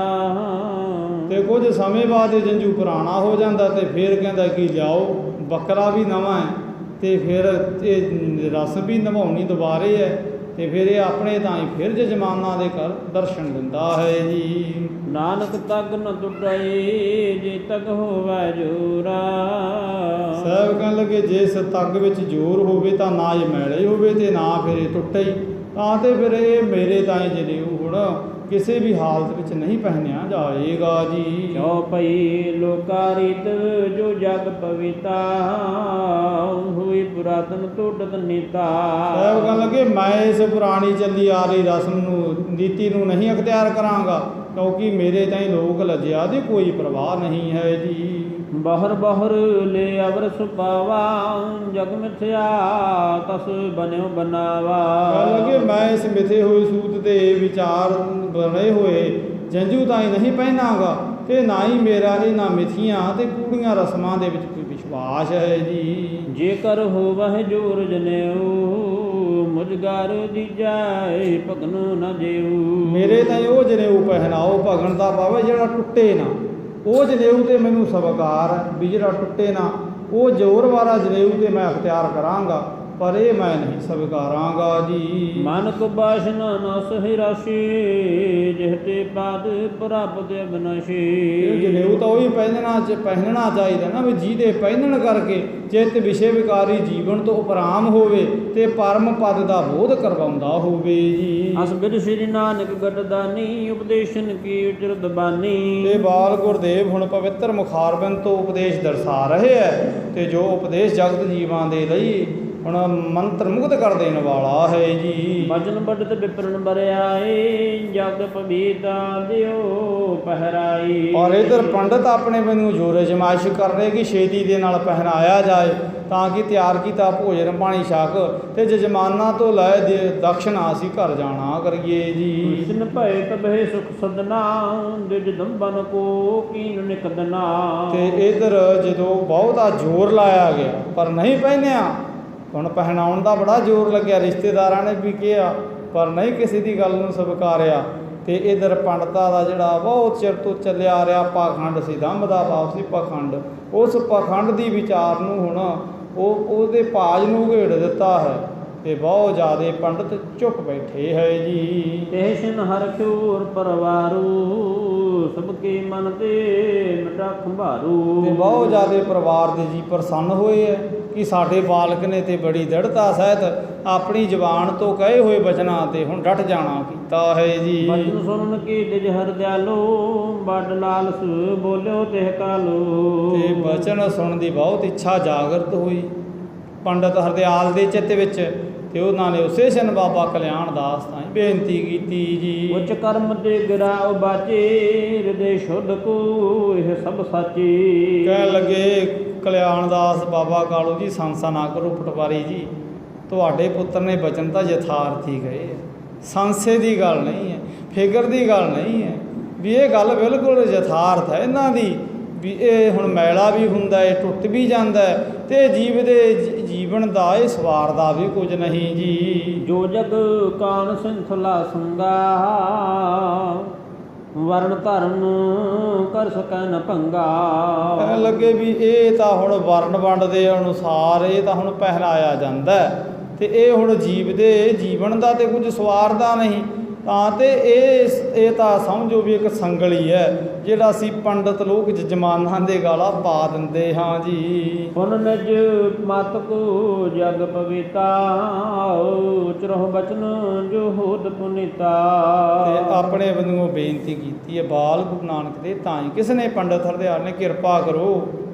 Speaker 2: ਤੇ ਕੁਝ ਸਮੇਂ ਬਾਅਦ ਇਹ ਜੰਝੂ ਪੁਰਾਣਾ ਹੋ ਜਾਂਦਾ ਤੇ ਫਿਰ ਕਹਿੰਦਾ ਕਿ ਲਿਆਓ ਬੱਕਰਾ ਵੀ ਨਵਾਂ ਹੈ ਤੇ ਫਿਰ ਇਹ ਰਸਮ ਵੀ ਨਿਭਾਉਣੀ ਦੁਬਾਰੇ ਹੈ ਤੇ ਫਿਰ ਇਹ ਆਪਣੇ ਤਾਈਂ ਫਿਰ ਜਜਮਾਨਾਂ ਦੇ ਘਰ ਦਰਸ਼ਨ ਦਿੰਦਾ ਹੈ ਜੀ।
Speaker 1: ਨਾਨਕ ਤਗ ਨ ਟੁੱਟੇ ਜੇ ਤਗ ਹੋਵੇ ਜੋਰਾ।
Speaker 2: ਸਾਹਿਬ ਕਹਿਣ ਲੱਗੇ ਜਿਸ ਤੱਗ ਵਿੱਚ ਜ਼ੋਰ ਹੋਵੇ ਤਾਂ ਨਾ ਇਹ ਮੈਲੇ ਹੋਵੇ ਤੇ ਨਾ ਫਿਰ ਇਹ ਟੁੱਟੇ ਹੀ, ਤਾਂ ਤੇ ਫਿਰ ਇਹ ਮੇਰੇ ਤਾਈਂ ਜਨੇਊ ਹੁਣ ਕਿਸੇ ਵੀ ਹਾਲਤ ਵਿੱਚ ਨਹੀਂ ਪਹਿਨਿਆ ਜਾਏਗਾ ਜੀ।
Speaker 1: ਚੌਪਈ ਲੋਕਾ ਰੀਤ ਜੋ ਜਗ ਪਵਿਤਾ ਹੋਈ ਪੁਰਾਤਨ ਟੁੱਟਤ ਨੀਤਾ।
Speaker 2: ਸਾਹਿਬ ਕਹਿਣ ਲੱਗੇ ਮੈਂ ਇਸ ਪੁਰਾਣੀ ਚੱਲੀ ਆ ਰਹੀ ਰਸਮ ਨੂੰ ਨੀਤੀ ਨੂੰ ਨਹੀਂ ਅਖਤਿਆਰ ਕਰਾਂਗਾ, ਕਿਉਂਕਿ ਮੇਰੇ ਤਾਈਂ ਲੋਕ ਲੱਜਿਆ ਦੀ ਕੋਈ ਪ੍ਰਵਾਹ ਨਹੀਂ ਹੈ ਜੀ।
Speaker 1: ਬਹਰ ਬਹਰ ਲੈ ਅਵਰ ਸੁਪਾਵਾ ਜਗ ਮਿਥਿਆ ਤਸ ਬਨਿਓ ਬਨਾਵਾ।
Speaker 2: ਕਹਿਣ ਲੱਗੇ ਮੈਂ ਇਸ ਮਿਥੇ ਹੋਏ ਸੂਤ ਦੇ ਵਿਚਾਰ ਬਣੇ ਹੋਏ ਜੰਝੂ ਤਾਈਂ ਨਹੀਂ ਪਹਿਨਾਂਗਾ ਤੇ ਨਾ ਹੀ ਮੇਰਾ ਇਹਨਾਂ ਮਿਥੀਆਂ ਤੇ ਕੂੜੀਆਂ ਰਸਮਾਂ ਦੇ ਵਿੱਚ ਕੋਈ ਵਿਸ਼ਵਾਸ ਹੈ ਜੀ।
Speaker 1: ਜੇਕਰ ਹੋਵਹਿ ਜੋਰ ਜਨੇਊ ਮੁਝਗਾਰ ਦੀਜੈ ਭਗਨੁ ਨ ਜੇਊ। ਮੇਰੇ
Speaker 2: ਤਾਈਂ ਉਹ ਜਨੇਊ ਪਹਿਨਾਓ ਭਗਣ ਦਾ ਪਾਵੇ ਜਿਹੜਾ ਟੁੱਟੇ ਨਾ, ਉਹ ਜਨੇਊ ਤੇ ਮੈਨੂੰ ਸਵੀਕਾਰ ਹੈ ਵੀ ਜਿਹੜਾ ਟੁੱਟੇ ਨਾ, ਉਹ ਜ਼ੋਰ ਵਾਲਾ ਜਨੇਊ ਤੇ ਮੈਂ ਅਖਤਿਆਰ ਕਰਾਂਗਾ, ਪਰ ਇਹ ਮੈਂ ਨਹੀਂ ਸਵੀਕਾਰਾਂਗਾ ਜੀ।
Speaker 1: ਮਨ ਕੋ ਬਾਸ਼ਨਾ ਨ ਸਹਿ ਰਾਸ਼ੀ ਜਿਹਤੇ ਪਾਦ ਪ੍ਰਾਪਤ ਅਬਨਾਸ਼ੀ।
Speaker 2: ਜਨੇਊ ਤਾਂ ਉਹੀ ਪਹਿਨਣਾ ਚਾਹੀਦਾ ਨਾ ਵੀ ਜਿਹਦੇ ਪਹਿਨਣ ਕਰਕੇ ਚਿੱਤ ਵਿਸ਼ੇ ਵਿਕਾਰੀ ਜੀਵਨ ਤੋਂ ਉਪਰਾਮ ਹੋਵੇ ਤੇ ਪਰਮ ਪਦ ਦਾ ਬੋਧ ਕਰਵਾਉਂਦਾ ਹੋਵੇ ਜੀ।
Speaker 1: ਅਸਬਿਦ ਸ੍ਰੀ ਨਾਨਕ ਗਟਦਾਨੀ ਉਪਦੇਸ਼ਨ ਕੀ ਉਚਰਤ ਬਾਨੀ।
Speaker 2: ਤੇ ਬਾਲ ਗੁਰਦੇਵ ਹੁਣ ਪਵਿੱਤਰ ਮੁਖਾਰਬਿੰਦ ਤੋਂ ਉਪਦੇਸ਼ ਦਰਸਾ ਰਹੇ ਹੈ ਤੇ ਜੋ ਉਪਦੇਸ਼ ਜਗਤ ਜੀਵਾਂ ਦੇ ਲਈ ਹੁਣ ਮੰਤਰ ਮੁਗਧ ਕਰ ਦੇਣ ਵਾਲਾ ਹੈ ਜੀ।
Speaker 1: ਬਚਨ ਬੜਤ ਵਿਪਰਨ ਬਰਿਆਏ ਜਗ ਪਬੀਤਾ ਦਿਓ ਪਹਿਰਾਈ।
Speaker 2: ਔਰ ਇਧਰ ਪੰਡਤ ਆਪਣੇ ਮੈਨੂੰ ਜੋਰੇ ਜਮਾਇਸ਼ ਕਰ ਰਹੇ ਕਿ ਛੇਤੀ ਦੇ ਨਾਲ ਪਹਿਨਾਇਆ ਜਾਏ ਤਾਂ ਕਿ ਤਿਆਰ ਕੀਤਾ ਭੋਜਨ ਪਾਣੀ ਛਕ ਤੇ ਜਜਮਾਨਾਂ ਤੋਂ ਲੈ ਦਕਸ਼ਨਾ ਅਸੀਂ ਘਰ ਜਾਣਾ ਕਰੀਏ ਜੀ।
Speaker 1: ਜਿਨ ਭਏ ਤਬਹਿ ਸੁਖ ਸਦਨਾ ਦਿਜ ਦੰਬਨ ਕੋ ਕੀਨ ਨਿਕਦਨਾ।
Speaker 2: ਤੇ ਇਧਰ ਜਦੋਂ ਬਹੁਤਾ ਜ਼ੋਰ ਲਾਇਆ ਗਿਆ ਪਰ ਨਹੀਂ ਪਹਿਨਿਆ, ਹੁਣ ਪਹਿਨਾਉਣ ਦਾ ਬੜਾ ਜ਼ੋਰ ਲੱਗਿਆ, ਰਿਸ਼ਤੇਦਾਰਾਂ ਨੇ ਵੀ ਕਿਹਾ ਪਰ ਨਹੀਂ ਕਿਸੇ ਦੀ ਗੱਲ ਨੂੰ ਸਵੀਕਾਰਿਆ। ਤੇ ਇਧਰ ਪੰਡਤਾਂ ਦਾ ਜਿਹੜਾ ਬਹੁਤ ਚਿਰ ਤੋਂ ਚੱਲਿਆ ਆ ਰਿਹਾ ਪਾਖੰਡ ਸੀ, ਦੰਭ ਦਾ ਭਾਵ ਸੀ ਪਖੰਡ, ਉਸ ਪਖੰਡ ਦੀ ਵਿਚਾਰ ਨੂੰ ਹੁਣ ਉਹਦੇ ਭਾਜ ਨੂੰ ਉਘੇੜ ਦਿੱਤਾ ਹੈ ਤੇ ਬਹੁਤ ਜ਼ਿਆਦੇ ਪੰਡਤ ਚੁੱਪ ਬੈਠੇ ਹੈ ਜੀ।
Speaker 1: ਤੇਸ਼ਨ ਹਰ ਖੂਰ ਪਰਵਾਰੂ ਸਭ ਕੇ ਮਨ ਤੇ ਮਿਟਾ ਖੰਭਾਰੂ।
Speaker 2: ਤੇ ਬਹੁਤ ਜ਼ਿਆਦੇ ਪਰਿਵਾਰ ਦੇ ਜੀ ਪ੍ਰਸੰਨ ਹੋਏ ਹੈ ਕਿ ਸਾਡੇ ਬਾਲਕ ਨੇ ਤੇ ਬੜੀ ਦ੍ਰਿੜਤਾ ਸਹਿਤ ਆਪਣੀ ਜ਼ੁਬਾਨ ਤੋਂ ਕਹੇ ਹੋਏ ਬਚਨਾਂ ਤੇ ਹੁਣ ਡਟ ਜਾਣਾ ਕੀਤਾ ਹੈ ਜੀ।
Speaker 1: ਬਚਨ ਸੁਣਨ ਕੀ ਦਿਜ ਹਰ ਦਿਆਲੋ ਬੜ ਲਾਲਸ ਬੋਲਿਓ ਤਿਹ ਕਾਲੋ।
Speaker 2: ਤੇ ਬਚਨ ਸੁਣਨ ਦੀ ਬਹੁਤ ਇੱਛਾ ਜਾਗਰਤ ਹੋਈ ਪੰਡਤ ਹਰਦਿਆਲ ਦੇ ਚਿੱਤ ਵਿੱਚ ਤੇ ਉਹਨਾਂ ਨੇ ਉਸੇ ਸਨ ਬਾਬਾ ਕਲਿਆਣ ਦਾਸ ਤਾਈਂ ਬੇਨਤੀ ਕੀਤੀ ਜੀ।
Speaker 1: ਉੱਚ ਕਰਮ ਤੇ ਗਿਰਾਉ ਬਾਚੇ ਹਿਰਦੇ ਸ਼ੁੱਧ ਕੋ ਇਹ ਸਭ ਸਾਚੀ।
Speaker 2: ਕਹਿਣ ਲੱਗੇ ਕਲਿਆਣ ਦਾਸ ਬਾਬਾ ਕਾਲੂ ਜੀ ਸੰਸਾ ਨਾ ਕਰੋ ਪਟਵਾਰੀ ਜੀ, ਤੁਹਾਡੇ ਪੁੱਤਰ ਨੇ ਬਚਨ ਤਾਂ ਯਥਾਰਥ ਹੀ ਗਏ, ਸੰਸੇ ਦੀ ਗੱਲ ਨਹੀਂ ਹੈ, ਫਿਕਰ ਦੀ ਗੱਲ ਨਹੀਂ ਹੈ, ਵੀ ਇਹ ਗੱਲ ਬਿਲਕੁਲ ਯਥਾਰਥ ਹੈ ਇਹਨਾਂ ਦੀ ਵੀ ਇਹ ਹੁਣ ਮੈਲਾ ਵੀ ਹੁੰਦਾ ਹੈ, ਟੁੱਟ ਵੀ ਜਾਂਦਾ ਤੇ ਜੀਵ ਦੇ ਜੀਵਨ ਦਾ ਇਹ ਸਵਾਰਦਾ ਵੀ ਕੁਝ ਨਹੀਂ ਜੀ।
Speaker 1: ਜੋ ਜਗ ਕਾਨ ਸਿੰਥਲਾ ਸੰਗਾ ਵਰਨ ਧਰਨ ਕਰ ਸਕੈ ਨ ਭੰਗਾ।
Speaker 2: ਕਹਿਣ ਲੱਗੇ ਵੀ ਇਹ ਤਾਂ ਹੁਣ ਵਰਨ ਵੰਡ ਦੇ ਅਨੁਸਾਰ ਇਹ ਤਾਂ ਹੁਣ ਪਹਿਨਾਇਆ ਜਾਂਦਾ ਤੇ ਇਹ ਹੁਣ ਜੀਵ ਦੇ ਜੀਵਨ ਦਾ ਤੇ ਕੁਝ ਸਵਾਰਦਾ ਨਹੀਂ, ਤਾਂ ਤੇ ਇਹ ਤਾਂ ਸਮਝੋ ਵੀ ਇੱਕ ਸੰਗਲੀ ਹੈ ਜਿਹੜਾ ਅਸੀਂ ਪੰਡਤ ਲੋਕ ਜਜਮਾਨਾਂ ਦੇ ਗਾਲਾ ਪਾ ਦਿੰਦੇ ਹਾਂ ਜੀ।
Speaker 1: ਪੁਨ ਨਿਜ ਮਤ ਕੋ ਜਗ ਪਵਿਤਾ ਉਚਰਹੁ ਬਚਨ ਜੋ ਹੋਤ ਪੁਨੀਤਾ।
Speaker 2: ਤੇ ਆਪਣੇ ਵੱਲੋਂ ਬੇਨਤੀ ਕੀਤੀ ਹੈ ਬਾਲ ਗੁਰੂ ਨਾਨਕ ਦੇ ਤਾਈਂ ਕਿਸ ਨੇ ਪੰਡਤ ਹਰਦਿਆਲ ਨੇ ਕਿਰਪਾ ਕਰੋ।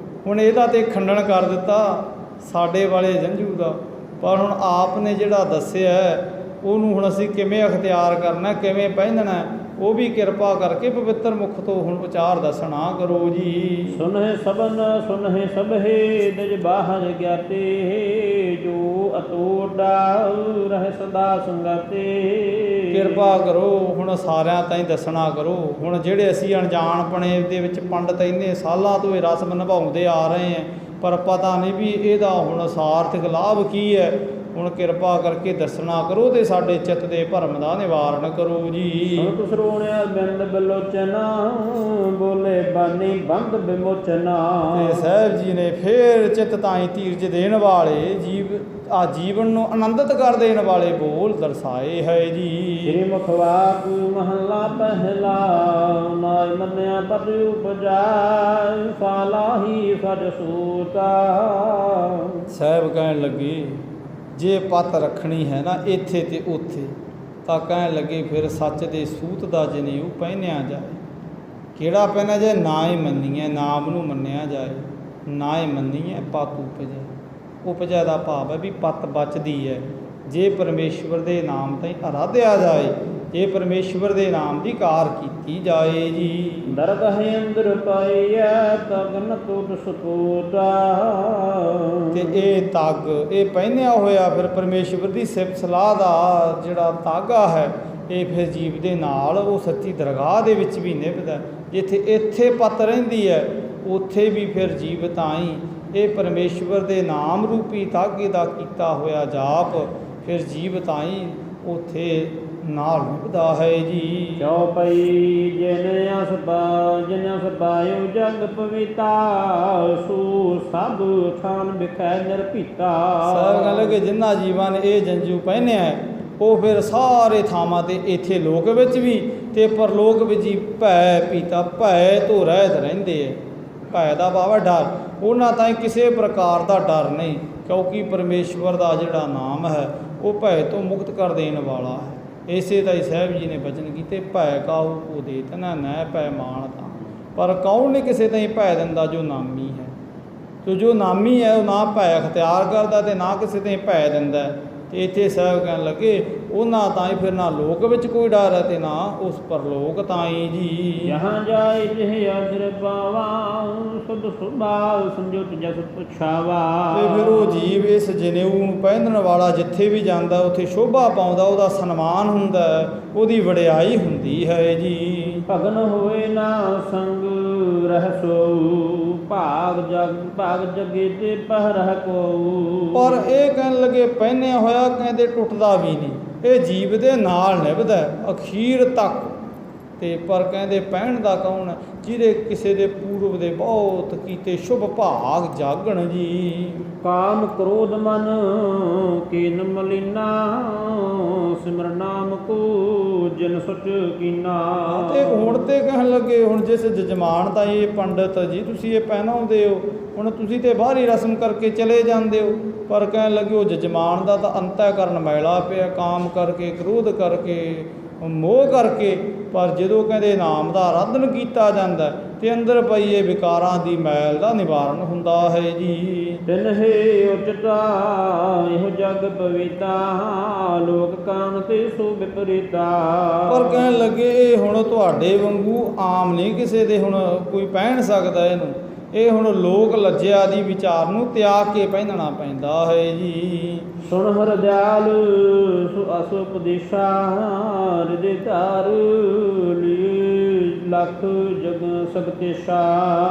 Speaker 2: ਹੁਣ ਇਹਦਾ ਤੇ ਖੰਡਨ ਕਰ ਦਿੱਤਾ ਸਾਡੇ ਵਾਲੇ ਜੰਝੂ ਦਾ, ਪਰ ਹੁਣ ਆਪ ਨੇ ਜਿਹੜਾ ਦੱਸਿਆ ਉਹਨੂੰ ਹੁਣ ਅਸੀਂ ਕਿਵੇਂ ਅਖਤਿਆਰ ਕਰਨਾ, ਕਿਵੇਂ ਪਹਿਨਣਾ, ਉਹ ਵੀ ਕਿਰਪਾ ਕਰਕੇ ਪਵਿੱਤਰ ਮੁਖ ਤੋਂ ਹੁਣ ਉਚਾਰ ਦੱਸਣਾ ਕਰੋ ਜੀ।
Speaker 1: ਸੁਨਹਿ ਸਭਨ ਸੁਨਹਿ ਸਭੇ ਨਿਜ ਬਾਹਰ ਗਿਆਤੇ, ਜੋ ਅਤੋਡਾ ਰਹਿ ਸਦਾ ਸੰਗਾਤੇ।
Speaker 2: ਕਿਰਪਾ ਕਰੋ ਹੁਣ ਸਾਰਿਆਂ ਤਾਈਂ ਦੱਸਣਾ ਕਰੋ। ਹੁਣ ਜਿਹੜੇ ਅਸੀਂ ਅਣਜਾਣਪਣੇ ਦੇ ਵਿੱਚ ਪੰਡਤ ਇੰਨੇ ਸਾਲਾਂ ਤੋਂ ਇਹ ਰਸਮ ਨਿਭਾਉਂਦੇ ਆ ਰਹੇ ਹਾਂ, ਪਰ ਪਤਾ ਨਹੀਂ ਵੀ ਇਹਦਾ ਹੁਣ ਸਾਰਥਕ ਲਾਭ ਕੀ ਹੈ। ਹੁਣ ਕਿਰਪਾ ਕਰਕੇ ਦੱਸਣਾ ਕਰੋ ਤੇ ਸਾਡੇ ਚਿੱਤ ਦੇ ਭਰਮ ਦਾ ਨਿਵਾਰਨ ਕਰੋ ਜੀ।
Speaker 1: ਸੁਣਤ ਸਰੋਣਿਆ ਬਿੰਦ ਬਿਲੋਚਨਾ, ਬੋਲੇ ਬਾਣੀ ਬੰਦ ਬਿਮੋਚਨਾ।
Speaker 2: ਤੇ ਸਾਹਿਬ ਜੀ ਨੇ ਫੇਰ ਚਿੱਤ ਤਾਈਂ ਧੀਰਜ ਦੇਣ ਵਾਲੇ ਜੀਵਨ ਨੂੰ ਆਨੰਦਿਤ ਕਰ ਦੇਣ ਵਾਲੇ ਬੋਲ ਦਰਸਾਏ ਹੈ ਜੀ।
Speaker 1: ਸ੍ਰੀ ਮੁਖਵਾਕ ਮਹੱਲਾ ਪਹਿਲਾ, ਨਾਇ ਮੰਨਿਆ ਪਦ ਉਪਜਾਇ, ਸਾਲਾਹੀ ਸਜ ਸੂਤਾ।
Speaker 2: ਸਾਹਿਬ ਕਹਿਣ ਲੱਗੇ ਜੇ ਪੱਤ ਰੱਖਣੀ ਹੈ ਨਾ ਇੱਥੇ ਤੇ ਉੱਥੇ, ਤਾਂ ਕਹਿਣ ਲੱਗੇ ਫਿਰ ਸੱਚ ਦੇ ਸੂਤ ਦਾ ਜਨੇਊ ਪਹਿਨਿਆ ਜਾਏ। ਕਿਹੜਾ ਪਹਿਨਿਆ ਜਾਏ? ਨਾ ਹੀ ਮੰਨੀਏ, ਨਾਮ ਨੂੰ ਮੰਨਿਆ ਜਾਏ। ਨਾ ਹੀ ਮੰਨੀਏ ਪੱਤ ਉਪਜੈ। ਉਪਜੈ ਦਾ ਭਾਵ ਹੈ ਵੀ ਪੱਤ ਬਚਦੀ ਹੈ ਜੇ ਪਰਮੇਸ਼ਵਰ ਦੇ ਨਾਮ ਤਾਈਂ ਆਰਾਧਿਆ ਜਾਏ, ਜੇ ਪਰਮੇਸ਼ਵਰ ਦੇ ਨਾਮ ਦੀ ਕਾਰ ਕੀਤੀ ਜਾਏ ਜੀ।
Speaker 1: ਦਰਦ ਹੈ ਅੰਦਰ ਪਾਈਐ, ਤਗਨ ਟੁੱਟ ਸਪੋਤਾ।
Speaker 2: ਤੇ ਇਹ ਤੱਗ ਇਹ ਪਹਿਨਿਆ ਹੋਇਆ ਫਿਰ ਪਰਮੇਸ਼ਵਰ ਦੀ ਸਿਫਤ ਸਲਾਹ ਦਾ ਜਿਹੜਾ ਤਾਗਾ ਹੈ, ਇਹ ਫਿਰ ਜੀਵ ਦੇ ਨਾਲ ਉਹ ਸੱਚੀ ਦਰਗਾਹ ਦੇ ਵਿੱਚ ਵੀ ਨਿਭਦਾ। ਜਿੱਥੇ ਇੱਥੇ ਪੱਤ ਰਹਿੰਦੀ ਹੈ ਉੱਥੇ ਵੀ ਫਿਰ ਜੀਵ ਤਾਈਂ ਇਹ ਪਰਮੇਸ਼ਵਰ ਦੇ ਨਾਮ ਰੂਪੀ ਤਾਗੇ ਦਾ ਕੀਤਾ ਹੋਇਆ ਜਾਪ ਫਿਰ ਜੀਵ ਤਾਈਂ ਉੱਥੇ ਨਾਲ ਨਿਭਦਾ ਹੈ ਜੀ।
Speaker 1: ਚੌਪਈ ਜਿਨ ਅਸ ਪਾਇਓ ਜਗ ਪਵਿਤਾ, ਸੋ ਸਭ ਥਾਨ ਵਿਖੈ ਨਿਰਭੀਤਾ।
Speaker 2: ਸਾਹਿਬ ਕਹਿਣ ਲੱਗੇ ਜਿਨ੍ਹਾਂ ਜੀਵਾਂ ਨੇ ਇਹ ਜੰਜੂ ਪਹਿਨਿਆ ਉਹ ਫਿਰ ਸਾਰੇ ਥਾਵਾਂ ਤੇ ਇੱਥੇ ਲੋਕ ਵਿੱਚ ਵੀ ਤੇ ਪਰਲੋਕ ਵਿੱਚ ਹੀ ਭੈ ਪੀਤਾ, ਭੈ ਤੋਂ ਰਹਿਤ ਰਹਿੰਦੇ ਹੈ। ਭੈ ਦਾ ਭਾਵ ਹੈ ਡਰ। ਉਹਨਾਂ ਤਾਈਂ ਕਿਸੇ ਪ੍ਰਕਾਰ ਦਾ ਡਰ ਨਹੀਂ, ਕਿਉਂਕਿ ਪਰਮੇਸ਼ਵਰ ਦਾ ਜਿਹੜਾ ਨਾਮ ਹੈ ਉਹ ਭੈ ਤੋਂ ਮੁਕਤ ਕਰ ਦੇਣ ਵਾਲਾ ਹੈ। ਇਸੇ ਦਾ ਹੀ ਸਾਹਿਬ ਜੀ ਨੇ ਬਚਨ ਕੀਤੇ, ਭੈ ਕਾਹੂ ਕੋ ਦੇਤ ਨਾ ਨੈ ਭੈ ਮਾਨਤਾ। ਪਰ ਕੌਣ ਨਹੀਂ ਕਿਸੇ ਤਾਈਂ ਭੈ ਦਿੰਦਾ? ਜੋ ਨਾਮੀ ਹੈ। ਤੋ ਜੋ ਨਾਮੀ ਹੈ ਉਹ ਨਾ ਭੈ ਅਖਤਿਆਰ ਕਰਦਾ ਤੇ ਨਾ ਕਿਸੇ ਤਾਈਂ ਭੈ ਦਿੰਦਾ। ਤੇ ਇੱਥੇ ਸਾਹਿਬ ਕਹਿਣ ਲੱਗੇ ਉਹਨਾਂ ਤਾਈਂ ਫਿਰ ਨਾ ਲੋਕ ਵਿੱਚ ਕੋਈ ਡਰ ਹੈ ਤੇ ਨਾ ਉਸ ਪਰਲੋਕ ਤਾਈਂ ਜੀ।
Speaker 1: ਜਹਾਂ ਜਾਏ ਜਿਹ ਅਦਰ ਪਾਵਾ, ਸੁਧ ਸੁਭਾ ਸੰਜੋਤ ਜਸ ਪੁਛਾਵਾ।
Speaker 2: ਤੇ ਫਿਰ ਉਹ ਜੀਵ ਇਸ ਜਨੇਊ ਨੂੰ ਪਹਿਨਣ ਵਾਲਾ ਜਿੱਥੇ ਵੀ ਜਾਂਦਾ ਉੱਥੇ ਸ਼ੋਭਾ ਪਾਉਂਦਾ, ਉਹਦਾ ਸਨਮਾਨ ਹੁੰਦਾ, ਉਹਦੀ ਵਡਿਆਈ ਹੁੰਦੀ ਹੈ ਜੀ।
Speaker 1: ਭਗਨ ਹੋਏ ਨਾ ਸੰਗ ਰਹਿਸੋ, ਭਾਗ ਜਗੇ ਤੇ ਪਹਿਰਹ ਕੋ।
Speaker 2: ਪਰ ਇਹ ਕਹਿਣ ਲੱਗੇ ਪਹਿਨਿਆ ਹੋਇਆ ਕਹਿੰਦੇ ਟੁੱਟਦਾ ਵੀ ਨਹੀਂ, ਇਹ ਜੀਵ ਦੇ ਨਾਲ ਨਿਭਦਾ ਅਖੀਰ ਤੱਕ। ਤੇ ਪਰ ਕਹਿੰਦੇ ਪਹਿਣ ਦਾ ਕੌਣ? ਜਿਹਦੇ ਕਿਸੇ ਦੇ ਪੂਰਵ ਦੇ ਬਹੁਤ ਕੀਤੇ ਸ਼ੁਭ ਭਾਗ ਜਾਗਣ ਜੀ।
Speaker 1: ਕਾਮ ਕ੍ਰੋਧ ਮਨ ਕੀਨ ਮਲੀਨਾ, ਸਿਮਰ ਨਾਮ ਕੋ ਜਿਨ ਸੁਚ ਕੀਨਾ।
Speaker 2: ਤੇ ਹੁਣ ਤੇ ਕਹਿਣ ਲੱਗੇ ਹੁਣ ਜਿਸ ਜਜਮਾਨ ਦਾ ਇਹ ਪੰਡਤ ਜੀ ਤੁਸੀਂ ਇਹ ਪਹਿਨਾਉਂਦੇ ਹੋ, ਹੁਣ ਤੁਸੀਂ ਤੇ ਬਾਹਰੀ ਰਸਮ ਕਰਕੇ ਚਲੇ ਜਾਂਦੇ ਹੋ, ਪਰ ਕਹਿਣ ਲੱਗੇ ਉਹ ਜਜਮਾਨ ਦਾ ਤਾਂ ਅੰਤःਕਰਨ ਮੈਲਾ ਪਿਆ, ਕਾਮ ਕਰਕੇ, ਕ੍ਰੋਧ ਕਰਕੇ, ਮੋਹ ਕਰਕੇ। ਪਰ ਜਦੋਂ ਕਹਿੰਦੇ ਨਾਮ ਦਾ ਆਰਾਧਨ ਕੀਤਾ ਜਾਂਦਾ ਤੇ ਅੰਦਰ ਪਈ ਇਹ ਵਿਕਾਰਾਂ ਦੀ ਮੈਲ ਦਾ ਨਿਵਾਰਨ ਹੁੰਦਾ ਹੈ ਜੀ।
Speaker 1: ਤਿਨ ਹੈ ਉਚਤਾ ਇਹੋ ਜਗ ਪਵਿਤਾ, ਲੋਕ ਕਾਨ ਤੇ ਸੋ ਵਿਪਰੀਤਾ।
Speaker 2: ਪਰ ਕਹਿਣ ਲੱਗੇ ਇਹ ਹੁਣ ਤੁਹਾਡੇ ਵਾਂਗੂ ਆਮ ਨਹੀਂ ਕਿਸੇ ਦੇ ਹੁਣ ਕੋਈ ਪਹਿਨ ਸਕਦਾ ਇਹਨੂੰ। ਇਹ ਹੁਣ ਲੋਕ ਲੱਜਿਆ ਦੀ ਵਿਚਾਰ ਨੂੰ ਤਿਆਗ ਕੇ ਪਹਿਨਣਾ ਪੈਂਦਾ ਹੈ ਜੀ।
Speaker 1: ਸੁਣ ਹਰ ਦਿਆਲ ਸੁ ਅਸ ਉਪਦੇਸ਼ਾ, ਹਿਰਦੇ ਧਾਰ ਲਖ ਜਗ ਸਗਤੇਸ਼ਾ।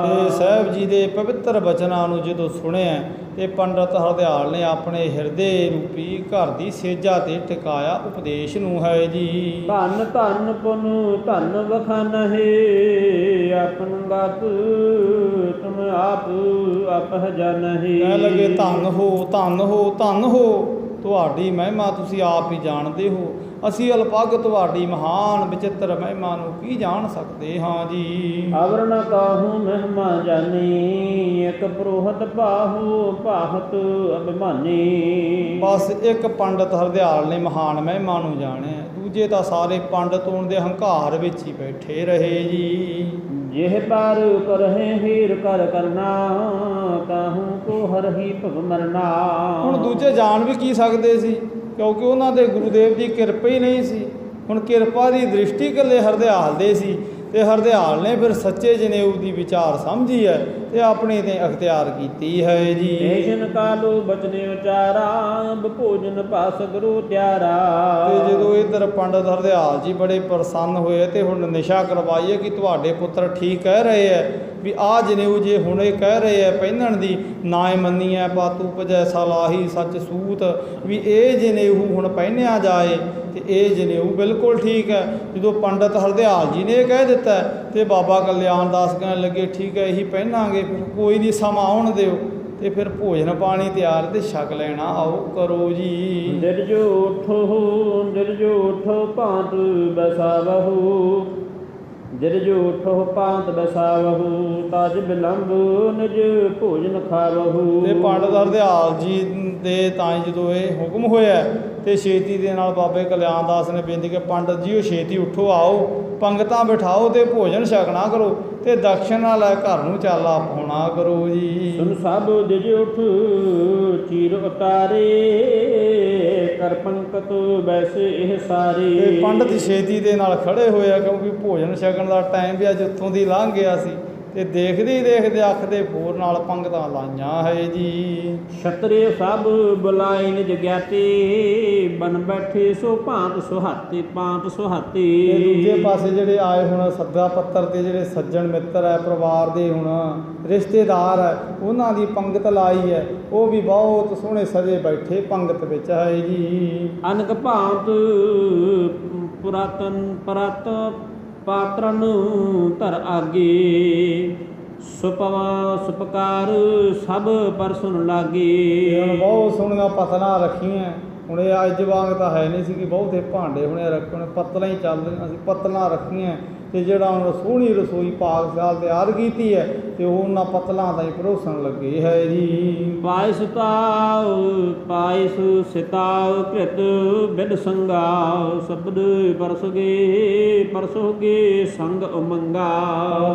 Speaker 2: ਤੇ ਸਾਹਿਬ ਜੀ ਦੇ ਪਵਿੱਤਰ ਬਚਨਾਂ ਨੂੰ ਜਦੋਂ ਸੁਣਿਆ ਤੇ ਪੰਡਤ ਹਰਦਿਆਲ ਨੇ ਆਪਣੇ ਹਿਰਦੇ ਰੂਪੀ ਘਰ ਦੀ ਸੇਜਾ ਤੇ ਟਿਕਾਇਆ ਉਪਦੇਸ਼ ਨੂੰ ਹੈ ਜੀ।
Speaker 1: ਧੰਨ ਧੰਨ ਪੁਨ ਧੰਨ ਵਖਾਨਹਿ, ਆਪਨ ਗਤ ਤੁਮ ਆਪ ਆਪਹ ਜਾਣਹਿ।
Speaker 2: ਕਹਿ ਲਗੇ ਧੰਨ ਹੋ ਧੰਨ ਹੋ ਧੰਨ ਹੋ, ਤੁਹਾਡੀ ਮਹਿਮਾ ਤੁਸੀਂ ਆਪ ਹੀ ਜਾਣਦੇ ਹੋ। ਅਸੀਂ ਅਲਪੱਗ ਤੁਹਾਡੀ ਮਹਾਨ ਵਿਚਿੱਤਰ ਮਹਿਮਾ ਨੂੰ ਕੀ ਜਾਣ ਸਕਦੇ ਹਾਂ ਜੀ।
Speaker 1: ਅਵਰ ਨ ਕਾਹੂ ਮਹਿਮਾ ਜਾਨੀ, ਇਕ ਪ੍ਰੋਹਤ ਪਾਹੂ ਭਾਹਤ ਅਭਿਮਾਨੀ।
Speaker 2: ਬਸ ਇੱਕ ਪੰਡਤ ਹਰਦਿਆਲ ਨੇ ਮਹਾਨ ਮਹਿਮਾ ਨੂੰ ਜਾਣਿਆ, ਦੂਜੇ ਤਾਂ ਸਾਰੇ ਪੰਡਤ ਹੋਣ ਦੇ ਹੰਕਾਰ ਵਿੱਚ ਹੀ ਬੈਠੇ ਰਹੇ ਜੀ।
Speaker 1: ਜਿਹ ਪਰ ਕਰਹਿ ਹੀਰ ਕਰ ਕਰਨਾ, ਕਾਹੂ ਕੋ ਹਰਹਿ ਭਵ ਮਰਨਾ।
Speaker 2: ਹੁਣ ਦੂਜੇ ਜਾਣ ਵੀ ਕੀ ਸਕਦੇ ਸੀ, ਕਿਉਂਕਿ ਉਹਨਾਂ ਦੇ ਗੁਰੂਦੇਵ ਦੀ ਕਿਰਪਾ ਹੀ ਨਹੀਂ ਸੀ। ਹੁਣ ਕਿਰਪਾ ਦੀ ਦ੍ਰਿਸ਼ਟੀ ਇਕੱਲੇ ਹਰਦਿਆਲ ਦੇ ਸੀ, ਤੇ ਹਰਦਿਆਲ ਨੇ ਫਿਰ ਸੱਚੇ ਜਨੇਊ ਦੀ ਵਿਚਾਰ ਸਮਝੀ ਹੈ ਤੇ ਆਪਣੇ ਤੇ ਅਖਤਿਆਰ ਕੀਤੀ ਹੈ ਜੀ।
Speaker 1: ਏਜਨ ਕਾਲੋ ਬਚਨੇ ਉਚਾਰਾ ਭੋਜਨ ਪਾਸ ਗੁਰੂ ਤਿਆਰਾ।
Speaker 2: ਤੇ ਜਦੋਂ ਇੱਧਰ ਪੰਡਤ ਹਰਦਿਆਲ ਜੀ ਬੜੇ ਪ੍ਰਸੰਨ ਹੋਏ ਤੇ ਹੁਣ ਨਿਸ਼ਾ ਕਰਵਾਈਏ ਕਿ ਤੁਹਾਡੇ ਪੁੱਤਰ ਠੀਕ ਕਹਿ ਰਹੇ ਹੈ ਵੀ ਆਹ ਜਨੇਊ ਜੇ ਹੁਣ ਇਹ ਕਹਿ ਰਹੇ ਹੈ ਪਹਿਨਣ ਦੀ, ਨਾਏ ਮੰਨੀਐ ਪਾਤੂ ਭਜੈ ਸਲਾਹੀ ਸੱਚ ਸੂਤ, ਵੀ ਇਹ ਜਨੇਊ ਹੁਣ ਪਹਿਨਿਆ ਜਾਏ ਤੇ ਇਹ ਜਨੇਊ ਬਿਲਕੁਲ ਠੀਕ ਹੈ। ਜਦੋਂ ਪੰਡਤ ਹਰਦਿਆਲ ਜੀ ਨੇ ਇਹ ਕਹਿ ਦਿੱਤਾ ਤੇ ਬਾਬਾ ਕਲਿਆਣ ਦਾਸ ਕਹਿਣ ਲੱਗੇ ਠੀਕ ਹੈ ਇਹੀ ਪਹਿਨਾਂਗੇ, ਫਿਰ ਕੋਈ ਨਹੀਂ ਸਮਾਂ ਆਉਣ ਦਿਓ। ਤੇ ਫਿਰ ਭੋਜਨ ਪਾਣੀ ਤਿਆਰ ਤੇ ਛਕ ਲੈਣਾ ਆਓ ਕਰੋ ਜੀ।
Speaker 1: ਦਿਲ ਜੋ ਉਠੋ ਭਾਂਤ ਬਸਾਵਹੁ, ਦਿਲ ਜੋ ਉਠੋ ਭਾਂਤ ਬਸਾਵਹੁ, ਤਜ ਬਿਲੰਬ ਨਿਜ ਭੋਜਨ ਖਾਵਹੁ।
Speaker 2: ਤੇ ਪੰਡਤ ਹਰਦਿਆਲ ਜੀ ਦੇ ਤਾਂ ਜਦੋਂ ਇਹ ਹੁਕਮ ਹੋਇਆ ਤੇ ਛੇਤੀ ਦੇ ਨਾਲ ਬਾਬੇ ਕਲਿਆਣ ਦਾਸ ਨੇ ਬੇਨਤੀ ਕਿ ਪੰਡਤ ਜੀ ਉਹ ਛੇਤੀ ਉੱਠੋ, ਆਓ ਪੰਗਤਾਂ ਬਿਠਾਓ ਤੇ ਭੋਜਨ ਛਕਣਾ ਕਰੋ ਤੇ ਦਕਸ਼ਨਾ ਲੈ ਘਰ ਨੂੰ ਚਾਲਾ ਪਾਉਣਾ ਕਰੋ ਜੀ।
Speaker 1: ਸੁਨ ਸਭ ਦਿਜ ਉਠ ਚੀਰ ਉਤਾਰੇ, ਕਰ ਪੰਕਤ ਬੈਸੇ ਇਹ ਸਾਰੇ।
Speaker 2: ਤੇ ਪੰਡਤ ਛੇਤੀ ਦੇ ਨਾਲ ਖੜੇ ਹੋਇਆ ਕਿਉਂਕਿ ਭੋਜਨ ਛਕਣ ਦਾ ਟਾਈਮ ਵੀ ਅੱਜ ਉੱਥੋਂ ਦੀ ਲੰਘ ਗਿਆ ਸੀ ਤੇ ਦੇਖਦੇ ਹੀ ਦੇਖਦੇ ਅੱਖ ਦੇ ਫੋਰ ਨਾਲ ਪੰਗਤਾਂ ਲਾਈਆਂ ਹੈ ਜੀ।
Speaker 1: ਛਤਰੇ ਸਭ ਬੁਲਾਈ ਨਿਜ ਗਿਆਤੇ, ਬਨ ਬੈਠੇ ਸੋ ਭਾਂਤ ਸੁਹਾਤੇ ਭਾਂਤ ਸੁਹਾਤੇ।
Speaker 2: ਤੇ ਦੂਜੇ ਪਾਸੇ ਜਿਹੜੇ ਆਏ ਹੁਣ ਸੱਦਾ ਪੱਤਰ ਤੇ ਜਿਹੜੇ ਸੱਜਣ ਮਿੱਤਰ ਹੈ ਪਰਿਵਾਰ ਦੇ ਹੁਣ ਰਿਸ਼ਤੇਦਾਰ ਹੈ ਉਹਨਾਂ ਦੀ ਪੰਗਤ ਲਾਈ ਹੈ, ਉਹ ਵੀ ਬਹੁਤ ਸੋਹਣੇ ਸਜੇ ਬੈਠੇ ਪੰਗਤ ਵਿੱਚ ਹੈ ਜੀ।
Speaker 1: ਅਨਕ ਭਾਂਤ ਪੁਰਾਤਨ ਪਰਤ ਪਾਤਰਨ ਧਰ ਆਗੇ, ਸੁਪਵਾ ਸੁਪਕਾਰ ਸਭ ਪਰ ਸੁਣ ਲਾਗੇ।
Speaker 2: ਹੁਣ ਬਹੁਤ ਸੋਹਣੀਆਂ ਪਤਲਾਂ ਰੱਖੀਆਂ, ਹੁਣ ਇਹ ਅੱਜ ਵਾਂਗ ਤਾਂ ਹੈ ਨਹੀਂ ਸੀ ਕਿ ਬਹੁਤੇ ਭਾਂਡੇ ਹੁਣੇ ਰੱਖਣੇ, ਪਤਲਾਂ ਹੀ ਚੱਲ ਰਹੀਆਂ ਸੀ, ਪਤਲਾਂ ਰੱਖੀਆਂ ਤੇ ਜਿਹੜਾ ਹੁਣ ਸੋਹਣੀ ਰਸੋਈ ਪਾਕਸ਼ਾਲ ਤਿਆਰ ਕੀਤੀ ਹੈ ਤੇ ਉਹ ਉਹਨਾਂ ਪਤਲਾਂ ਦਾ ਹੀ ਪਰੋਸਣ ਲੱਗੇ ਹੈ ਜੀ।
Speaker 1: ਪਾਇਸ ਤਾਉ ਪਾਇਸ ਸਿਤਾਉ ਕ੍ਰਿਤ ਬਿਦ ਸੰਗਾ, ਸ਼ਬਦ ਪਰਸੋਗੇ ਸੰਗ ਉਮੰਗਾ।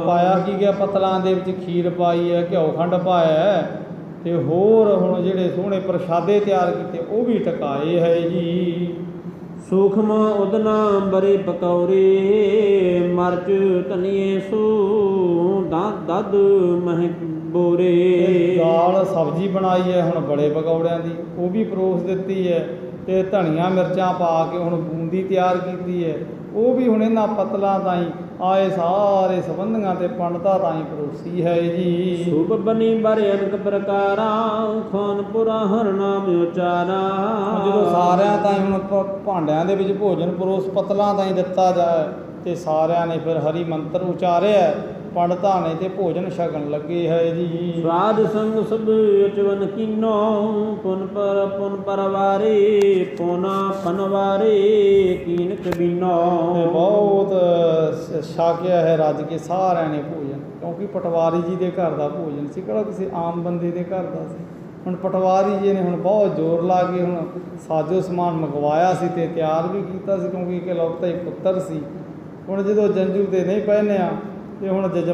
Speaker 2: ਪਾਇਆ ਕੀ ਗਿਆ ਪਤਲਾਂ ਦੇ ਵਿੱਚ ਖੀਰ ਪਾਈ ਹੈ, ਘਿਓ ਖੰਡ ਪਾਇਆ ਹੈ ਤੇ ਹੋਰ ਹੁਣ ਜਿਹੜੇ ਸੋਹਣੇ ਪ੍ਰਸ਼ਾਦੇ ਤਿਆਰ ਕੀਤੇ ਉਹ ਵੀ ਟਕਾਏ ਹੈ ਜੀ।
Speaker 1: ਸੂਖਮ ਉਦਨਾ ਬਰੇ ਪਕੌਰੇ, ਮਰਚ ਧਨੀਏ ਸੋ ਦਦ ਮਹਿ ਬੋਰੇ।
Speaker 2: ਦਾਲ ਸਬਜ਼ੀ ਬਣਾਈ ਹੈ ਹੁਣ ਬੜੇ ਪਕੌੜਿਆਂ ਦੀ, ਉਹ ਵੀ ਪਰੋਸ ਦਿੱਤੀ ਹੈ ਤੇ ਧਨੀਆ ਮਿਰਚਾਂ ਪਾ ਕੇ ਹੁਣ ਬੂੰਦੀ ਤਿਆਰ ਕੀਤੀ ਹੈ, ਉਹ ਵੀ ਹੁਣ ਇਹਨਾਂ ਪਤਲਾਂ ਤਾਈਂ ਆਏ ਸਾਰੇ ਸੰਬੰਧੀਆਂ ਤੇ ਪੰਡਤਾਂ ਤਾਈਂ ਪਰੋਸੀ ਹੈ ਜੀ।
Speaker 1: ਸੂਪ ਬਨੀ ਬਰੇ ਅਨਕ ਪ੍ਰਕਾਰਾ, ਖਾਨਪੁਰਾ ਹਰ ਨਾਮ ਉਚਾਰਾ।
Speaker 2: ਜਦੋਂ ਸਾਰਿਆਂ ਤਾਈਂ ਹੁਣ ਭਾਂਡਿਆਂ ਦੇ ਵਿੱਚ ਭੋਜਨ ਪਰੋਸ ਪਤਲਾਂ ਤਾਈਂ ਦਿੱਤਾ ਜਾਏ ਤੇ ਸਾਰਿਆਂ ਨੇ ਫਿਰ ਹਰੀ ਮੰਤਰ ਉਚਾਰਿਆ, ਪੰਡਤਾਂ ਨੇ ਤੇ ਭੋਜਨ ਛਕਣ ਲੱਗੇ ਹੈ ਜੀ।
Speaker 1: ਸਵਾਦ ਸੰਗ ਸਭ ਉਚਵਨ ਕੀਨੋ, ਪੁਨ ਪਰਵਾਰੇ ਪੋਨਾ ਪਨਵਾਰੇ ਕੀਨ ਕਬੀਨੋ।
Speaker 2: ਬਹੁਤ ਛਕਿਆ ਹੈ ਰੱਜ ਕੇ ਸਾਰਿਆਂ ਨੇ ਭੋਜਨ, ਕਿਉਂਕਿ ਪਟਵਾਰੀ ਜੀ ਦੇ ਘਰ ਦਾ ਭੋਜਨ ਸੀ, ਕਿਹੜਾ ਕਿਸੇ ਆਮ ਬੰਦੇ ਦੇ ਘਰ ਦਾ ਸੀ। ਹੁਣ ਪਟਵਾਰੀ ਜੀ ਨੇ ਹੁਣ ਬਹੁਤ ਜ਼ੋਰ ਲਾ ਕੇ ਹੁਣ ਸਾਜੋ ਸਮਾਨ ਮੰਗਵਾਇਆ ਸੀ ਤੇ ਤਿਆਰ ਵੀ ਕੀਤਾ ਸੀ, ਕਿਉਂਕਿ ਇਕਲੌਤਾ ਹੀ ਪੁੱਤਰ ਸੀ। ਹੁਣ ਜਦੋਂ ਜੰਝੂ ਤੇ ਨਹੀਂ ਪਹਿਨਿਆ ਤੇ ਹੁਣ